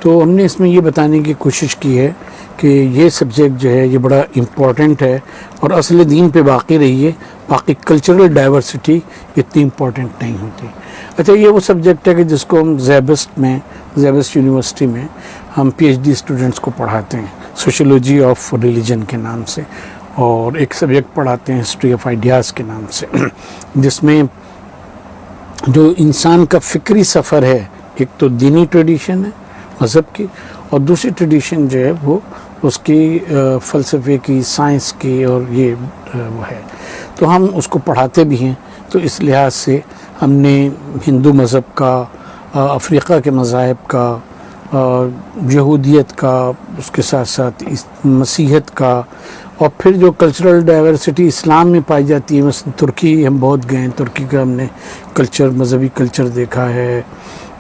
تو ہم نے اس میں یہ بتانے کی کوشش کی ہے کہ یہ سبجیکٹ جو ہے یہ بڑا امپورٹنٹ ہے، اور اصل دین پہ باقی رہیے، باقی کلچرل ڈائیورسٹی اتنی امپورٹنٹ نہیں ہوتی۔ اچھا، یہ وہ سبجیکٹ ہے کہ جس کو ہم زیبسٹ یونیورسٹی میں ہم پی ایچ ڈی اسٹوڈنٹس کو پڑھاتے ہیں، سوشولوجی آف ریلیجن کے نام سے، اور ایک سبجیکٹ پڑھاتے ہیں ہسٹری آف آئیڈیاز کے نام سے، جس میں جو انسان کا فکری سفر ہے، ایک تو دینی ٹریڈیشن ہے مذہب کی، اور دوسری ٹریڈیشن جو ہے وہ اس کی فلسفے کی، سائنس کی، اور یہ وہ ہے، تو ہم اس کو پڑھاتے بھی ہیں۔ تو اس لحاظ سے ہم نے ہندو مذہب کا، افریقہ کے مذاہب کا، یہودیت کا، اس کے ساتھ ساتھ مسیحیت کا، اور پھر جو کلچرل ڈائیورسٹی اسلام میں پائی جاتی ہے، مثلا ترکی ہم بہت گئے ہیں، ترکی کا ہم نے کلچر، مذہبی کلچر دیکھا ہے،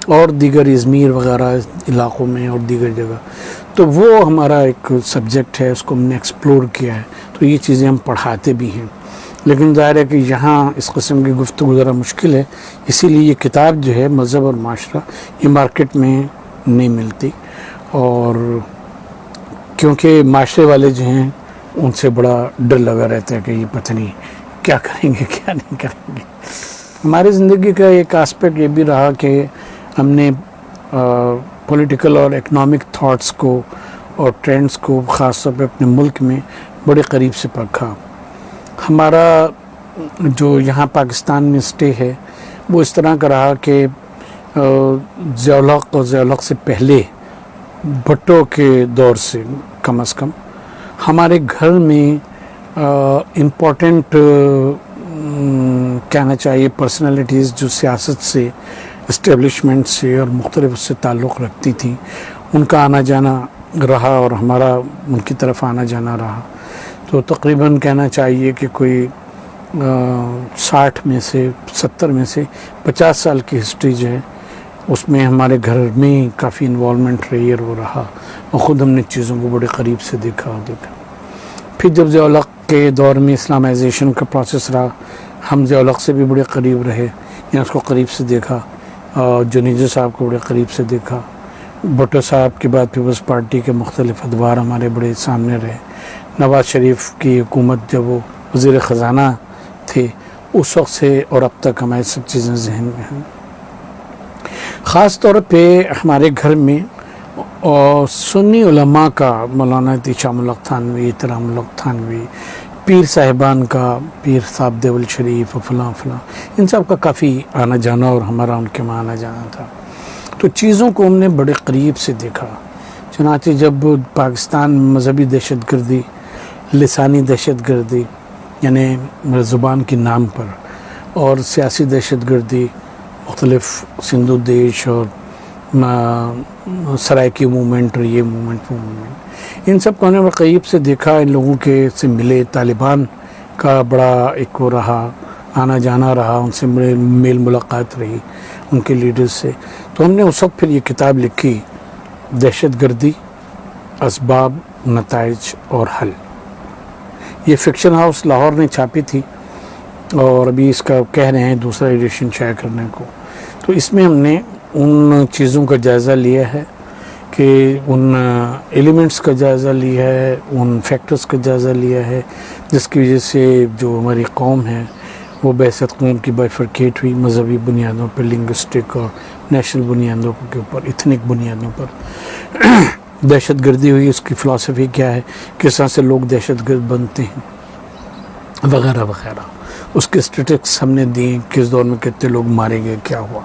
اور دیگر ازمیر وغیرہ علاقوں میں اور دیگر جگہ، تو وہ ہمارا ایک سبجیکٹ ہے، اس کو ہم نے ایکسپلور کیا ہے، تو یہ چیزیں ہم پڑھاتے بھی ہیں۔ لیکن ظاہر ہے کہ یہاں اس قسم کی گفتگو ذرا مشکل ہے، اسی لیے یہ کتاب جو ہے مذہب اور معاشرہ، یہ مارکیٹ میں نہیں ملتی، اور کیونکہ معاشرے والے جو ہیں ان سے بڑا ڈر لگا رہتا ہے کہ یہ پتہ نہیں کیا کریں گے کیا نہیں کریں گے۔ ہماری زندگی کا ایک آسپیکٹ یہ بھی رہا کہ ہم نے پولیٹیکل اور اکنامک تھاٹس کو اور ٹرینڈز کو خاص طور پہ اپنے ملک میں بڑے قریب سے پرکھا۔ ہمارا جو یہاں پاکستان میں اسٹے ہے وہ اس طرح کا رہا کہ ضیاءالحق اور ضیاءالحق سے پہلے بھٹو کے دور سے کم از کم ہمارے گھر میں امپورٹنٹ کہنا چاہیے پرسنالٹیز جو سیاست سے، اسٹیبلشمنٹ سے اور مختلف اس سے تعلق رکھتی تھیں، ان کا آنا جانا رہا اور ہمارا ان کی طرف آنا جانا رہا۔ تو تقریباً کہنا چاہیے کہ کوئی 60 میں سے 70 میں سے 50 سال کی ہسٹری جو ہے اس میں ہمارے گھر میں کافی انوالومنٹ رہی اور وہ رہا، اور خود ہم نے چیزوں کو بڑے قریب سے دیکھا۔ پھر جب ضیاء الحق کے دور میں اسلامائزیشن کا پروسیس رہا، ہم ضیاء الحق سے بھی بڑے قریب رہے، یعنی اس کو قریب سے دیکھا، جنیجہ صاحب کو بڑے قریب سے دیکھا۔ بھٹو صاحب کے بعد پیپلز پارٹی کے مختلف ادوار ہمارے بڑے سامنے رہے۔ نواز شریف کی حکومت جب وہ وزیر خزانہ تھے، اس وقت سے اور اب تک ہماری سب چیزیں ذہن میں ہیں۔ خاص طور پہ ہمارے گھر میں سنی علماء کا، مولانا احتشام الحق تھانوی، احترام الحق تھانوی، پیر صاحبان کا، پیر صاحب دیول شریف اور فلاں فلاں، ان سب کا کافی آنا جانا اور ہمارا ان کے وہاں آنا جانا تھا۔ تو چیزوں کو ہم نے بڑے قریب سے دیکھا۔ چنانچہ جب پاکستان مذہبی دہشت گردی، لسانی دہشت گردی یعنی زبان کے نام پر، اور سیاسی دہشت گردی، مختلف سندھو دیش اور سرائکی موومنٹ اور یہ موومنٹ وہ موومنٹ، ان سب کو ہم نے قریب سے دیکھا، ان لوگوں کے سے ملے۔ طالبان کا بڑا ایک وہ رہا، آنا جانا رہا، ان سے بڑے میل ملاقات رہی ان کے لیڈرز سے۔ تو ہم نے اس وقت پھر یہ کتاب لکھی، دہشت گردی، اسباب، نتائج اور حل۔ یہ فکشن ہاؤس لاہور نے چھاپی تھی، اور ابھی اس کا کہہ رہے ہیں دوسرا ایڈیشن شائع کرنے کو۔ تو اس میں ہم نے ان چیزوں کا جائزہ لیا ہے کہ ان ایلیمنٹس کا جائزہ لیا ہے، ان فیکٹرز کا جائزہ لیا ہے جس کی وجہ سے جو ہماری قوم ہے وہ بعثت قوم کی بائیفرکیٹ ہوئی، مذہبی بنیادوں پر، لنگوسٹک اور نیشنل بنیادوں کے اوپر، ایتھنک بنیادوں پر دہشت گردی ہوئی۔ اس کی فلسفی کیا ہے، کس طرح سے لوگ دہشت گرد بنتے ہیں، وغیرہ وغیرہ۔ اس کے اسٹیٹکس ہم نے دیے، کس دور میں کتنے لوگ مارے گئے، کیا ہوا۔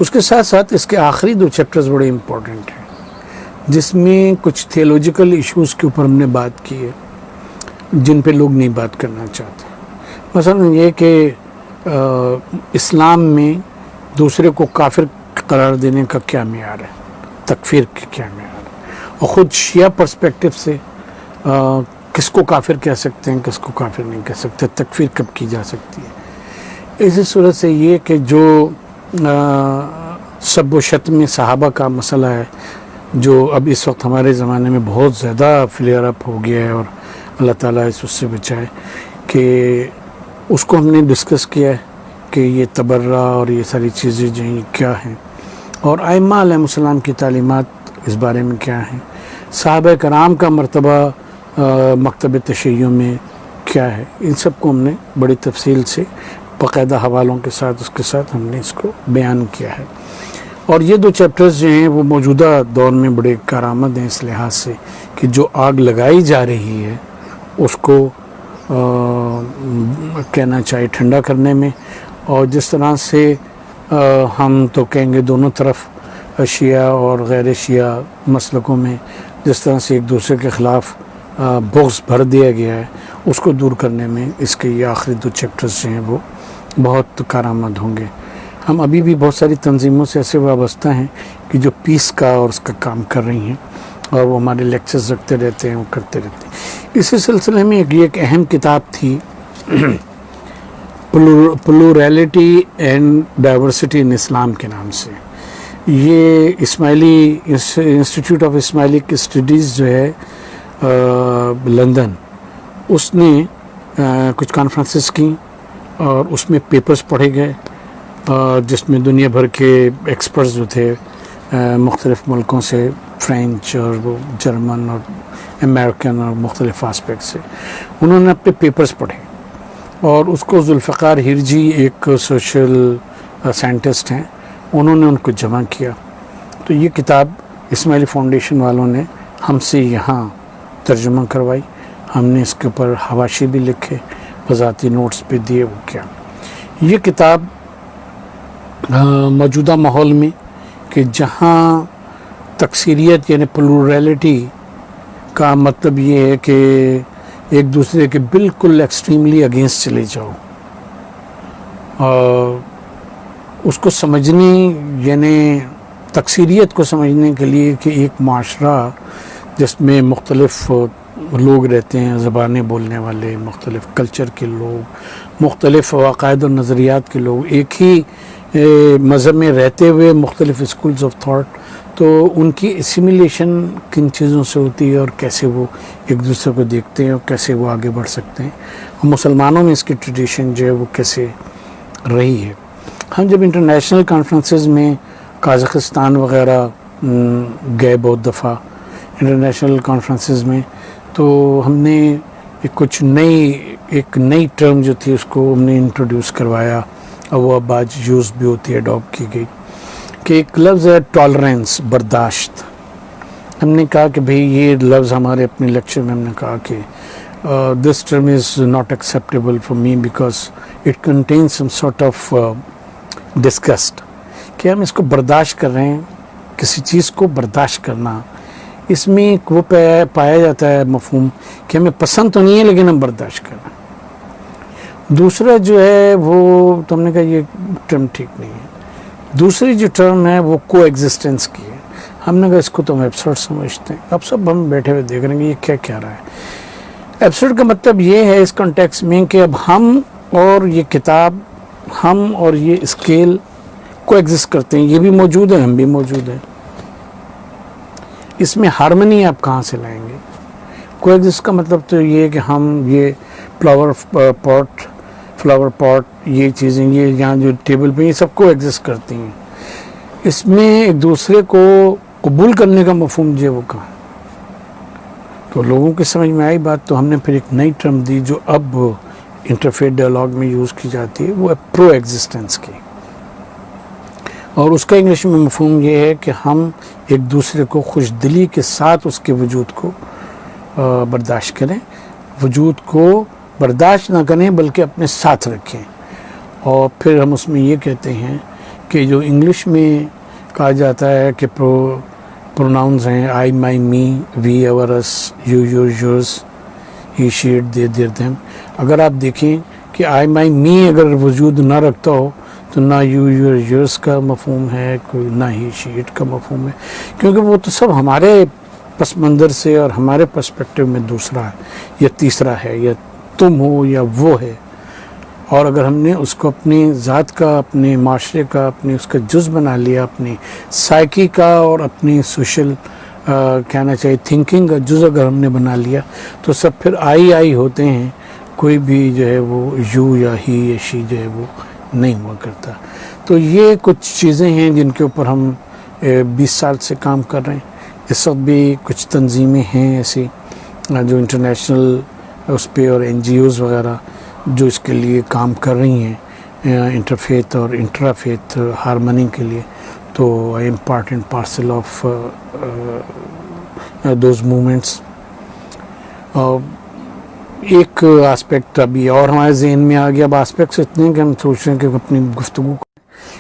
اس کے ساتھ ساتھ اس کے آخری 2 چیپٹرز بڑے امپورٹنٹ ہیں، جس میں کچھ تھیولوجیکل ایشوز کے اوپر ہم نے بات کی ہے جن پہ لوگ نہیں بات کرنا چاہتے۔ مثلا یہ کہ اسلام میں دوسرے کو کافر قرار دینے کا کیا معیار ہے، تکفیر کا کیا معیار ہے، اور خود شیعہ پرسپیکٹو سے کس کو کافر کہہ سکتے ہیں، کس کو کافر نہیں کہہ سکتے، تکفیر کب کی جا سکتی ہے۔ اسی صورت سے یہ کہ جو سب و شتم صحابہ کا مسئلہ ہے، جو اب اس وقت ہمارے زمانے میں بہت زیادہ فلیئر اپ ہو گیا ہے، اور اللہ تعالیٰ اس سے بچائے، کہ اس کو ہم نے ڈسکس کیا ہے کہ یہ تبرہ اور یہ ساری چیزیں جو ہیں کیا ہیں، اور ائمہ علیہ السلام کی تعلیمات اس بارے میں کیا ہیں، صحابہ کرام کا مرتبہ مکتب تشیع میں کیا ہے۔ ان سب کو ہم نے بڑی تفصیل سے باقاعدہ حوالوں کے ساتھ اس کے ساتھ ہم نے اس کو بیان کیا ہے۔ اور یہ 2 چیپٹرز جو ہیں وہ موجودہ دور میں بڑے کارآمد ہیں اس لحاظ سے کہ جو آگ لگائی جا رہی ہے اس کو کہنا چاہیے ٹھنڈا کرنے میں، اور جس طرح سے ہم تو کہیں گے دونوں طرف شیعہ اور غیر شیعہ مسلکوں میں جس طرح سے ایک دوسرے کے خلاف بغض بھر دیا گیا ہے، اس کو دور کرنے میں اس کے یہ آخری 2 چیپٹرز جو ہیں وہ بہت کارآمد ہوں گے۔ ہم ابھی بھی بہت ساری تنظیموں سے ایسے وابستہ ہیں کہ جو پیس کا اور اس کا کام کر رہی ہیں، اور وہ ہمارے لیکچرز رکھتے رہتے ہیں، وہ کرتے رہتے ہیں۔ اسی سلسلے میں ایک اہم کتاب تھی پلوریلٹی اینڈ ڈائیورسٹی ان اسلام کے نام سے۔ یہ اسماعیلی انسٹیٹیوٹ آف اسماعیلک اسٹڈیز جو ہے لندن، اس نے کچھ کانفرنسز کی اور اس میں پیپرز پڑھے گئے، جس میں دنیا بھر کے ایکسپرٹس جو تھے مختلف ملکوں سے، فرینچ اور جرمن اور امریکن اور مختلف آسپیکٹ سے، انہوں نے اپنے پیپرز پڑھے، اور اس کو ذوالفقار ہرجی ایک سوشل سائنٹسٹ ہیں، انہوں نے ان کو جمع کیا۔ تو یہ کتاب اسماعیلی فاؤنڈیشن والوں نے ہم سے یہاں ترجمہ کروائی، ہم نے اس کے اوپر حواشی بھی لکھے، وضاحتی نوٹس بھی دیے۔ وہ کیا یہ کتاب موجودہ ماحول میں کہ جہاں تکثیریت یعنی پلورلٹی کا مطلب یہ ہے کہ ایک دوسرے کے بالکل ایکسٹریملی اگینسٹ چلے جاؤ، اور اس کو سمجھنے یعنی تکثیریت کو سمجھنے کے لیے کہ ایک معاشرہ جس میں مختلف لوگ رہتے ہیں، زبانیں بولنے والے، مختلف کلچر کے لوگ، مختلف عقائد و نظریات کے لوگ ایک ہی مذہب میں رہتے ہوئے مختلف اسکولز آف تھاٹ، تو ان کی اسیمیلیشن کن چیزوں سے ہوتی ہے اور کیسے وہ ایک دوسرے کو دیکھتے ہیں اور کیسے وہ آگے بڑھ سکتے ہیں، اور مسلمانوں میں اس کی ٹریڈیشن جو ہے وہ کیسے رہی ہے۔ ہم جب انٹرنیشنل کانفرنسز میں قازقستان وغیرہ گئے بہت دفعہ انٹرنیشنل کانفرنسز میں، تو ہم نے ایک نئی ٹرم جو تھی اس کو ہم نے انٹروڈیوس کروایا، اور وہ اب آج یوز بھی ہوتی ہے، اڈاپٹ کی گئی، کہ ایک لفظ ہے ٹالرنس، برداشت۔ ہم نے کہا کہ بھئی یہ لفظ ہمارے اپنے لیکچر میں ہم نے کہا کہ this term is not acceptable for me because it contains some sort of disgust, کہ ہم اس کو برداشت کر رہے ہیں، کسی چیز کو برداشت کرنا، اس میں ایک وہ پایا جاتا ہے مفہوم کہ ہمیں پسند تو نہیں ہے لیکن ہم برداشت کر رہے ہیں۔ دوسرا جو ہے وہ تو ہم نے کہا یہ ٹرم ٹھیک نہیں ہے۔ دوسری جو ٹرم ہے وہ کو ایگزسٹنس کی ہے۔ ہم نے کہا اس کو تو ہم ایبسرڈ سمجھتے ہیں۔ اب سب ہم بیٹھے ہوئے دیکھ رہے ہیں کہ یہ کیا رہا ہے۔ ایبسرڈ کا مطلب یہ ہے اس کانٹیکس میں کہ اب ہم اور یہ کتاب، ہم اور یہ اسکیل کو ایگزسٹ کرتے ہیں، یہ بھی موجود ہے، ہم بھی موجود ہیں۔ اس میں ہارمنی آپ کہاں سے لائیں گے؟ کو ایگزسٹ کا مطلب تو یہ ہے کہ ہم یہ فلاور پاٹ یہ چیزیں، یہ یہاں جو ٹیبل پہ یہ سب کو ایگزسٹ کرتی ہیں، اس میں ایک دوسرے کو قبول کرنے کا مفہوم جو ہے وہ کہاں؟ تو لوگوں کی سمجھ میں آئی بات، تو ہم نے پھر ایک نئی ٹرم دی جو اب انٹرفیتھ ڈائلاگ میں یوز کی جاتی ہے، وہ ہے پرو ایگزسٹنس کی، اور اس کا انگلش میں مفہوم یہ ہے کہ ہم ایک دوسرے کو خوش دلی کے ساتھ اس کے وجود کو برداشت کریں، وجود کو برداشت نہ کریں بلکہ اپنے ساتھ رکھیں۔ اور پھر ہم اس میں یہ کہتے ہیں کہ جو انگلش میں کہا جاتا ہے کہ پروناؤنز ہیں آئی، مائی، me, we, our us, you, your, yours, he, she, it, they, their, them. اگر آپ دیکھیں کہ آئی، مائی، می اگر وجود نہ رکھتا ہو تو نہ یو، یور، یورز کا مفہوم ہے کوئی، نہ ہی، شی، اٹ کا مفہوم ہے، کیونکہ وہ تو سب ہمارے پس منظر سے اور ہمارے پرسپیکٹیو میں دوسرا ہے یا تیسرا ہے، یا تم ہو یا وہ ہے۔ اور اگر ہم نے اس کو اپنی ذات کا، اپنے معاشرے کا، اپنے اس کا جز بنا لیا، اپنی سائیکی کا اور اپنی سوشل کہنا چاہیے تھنکنگ کا جز اگر ہم نے بنا لیا، تو سب پھر آئی ہوتے ہیں، کوئی بھی جو ہے وہ یو یا ہی یا شی جو ہے وہ نہیں ہوا کرتا۔ تو یہ کچھ چیزیں ہیں جن کے اوپر ہم 20 سال سے کام کر رہے ہیں۔ اس وقت بھی کچھ تنظیمیں ہیں ایسی جو انٹرنیشنل اس پہ اور NGOs وغیرہ جو اس کے لیے کام کر رہی ہیں انٹرفیتھ اور انٹرافیتھ ہارمنی کے لیے، تو I am part and parcel of those movements. ایک آسپیکٹ ابھی اور ہمارے ذہن میں آ گیا، اب آسپیکٹس اتنے ہیں کہ ہم سوچ رہے ہیں کہ اپنی گفتگو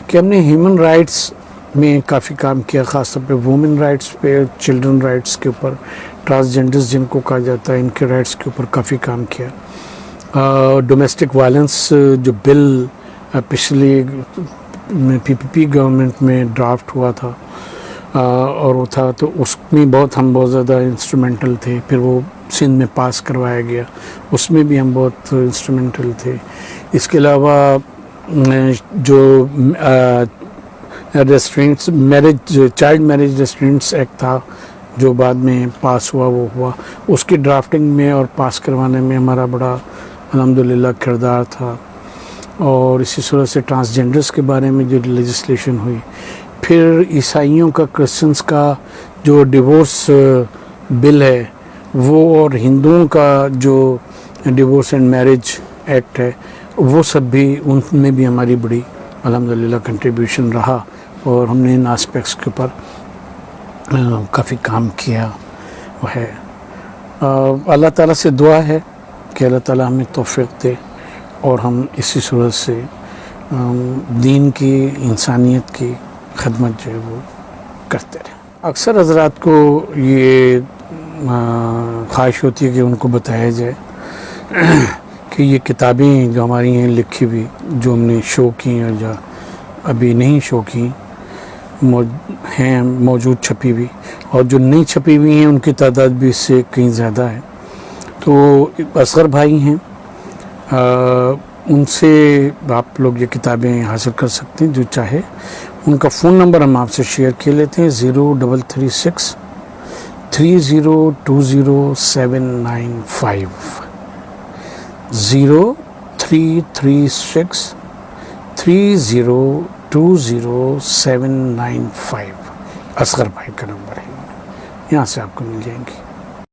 کہ ہم نے ہیومن رائٹس میں کافی کام کیا، خاص طور پہ وومن رائٹس پہ، چلڈرن رائٹس کے اوپر، ٹرانسجینڈرز جن کو کہا جاتا ہے ان کے رائٹس کے اوپر کافی کام کیا۔ ڈومیسٹک وائلنس جو بل پچھلی PPP گورنمنٹ میں ڈرافٹ ہوا تھا اور وہ تھا، تو اس میں ہم بہت زیادہ انسٹرومنٹل تھے۔ پھر وہ سندھ میں پاس کروایا گیا، اس میں بھی ہم بہت انسٹرومنٹل تھے۔ اس کے علاوہ جو ریسٹرینٹس میرج، چائلڈ میرج ریسٹرینٹس ایکٹ تھا جو بعد میں پاس ہوا، وہ ہوا، اس کی ڈرافٹنگ میں اور پاس کروانے میں ہمارا بڑا الحمدللہ کردار تھا۔ اور اسی صورت سے ٹرانسجینڈرز کے بارے میں جو لیجسلیشن ہوئی، پھر عیسائیوں کا، کرسچنس کا جو ڈیورس بل ہے وہ، اور ہندوؤں کا جو ڈیورس اینڈ میرج ایکٹ ہے وہ سب بھی، ان میں بھی ہماری بڑی الحمدللہ کنٹریبیوشن رہا، اور ہم نے ان آسپیکٹس کے اوپر کافی کام کیا ہے۔ اللہ تعالیٰ سے دعا ہے کہ اللہ تعالیٰ ہمیں توفیق دے اور ہم اسی صورت سے دین کی، انسانیت کی خدمت جو ہے وہ کرتے رہیں۔ اکثر حضرات کو یہ خواہش ہوتی ہے کہ ان کو بتایا جائے کہ یہ کتابیں جو ہماری ہیں لکھی ہوئی، جو ہم نے شو کی اور جو ابھی نہیں شو کی ہیں، موجود چھپی ہوئی، اور جو نہیں چھپی ہوئی ہیں ان کی تعداد بھی اس سے کہیں زیادہ ہے۔ تو اصغر بھائی ہیں، ان سے آپ لوگ یہ کتابیں حاصل کر سکتے ہیں جو چاہے. ان کا فون نمبر ہم آپ سے شیئر کر لیتے ہیں 0336 3020 795 0336 3020 795. اصغر بھائی کا نمبر ہے, یہاں سے آپ کو مل جائیں گی.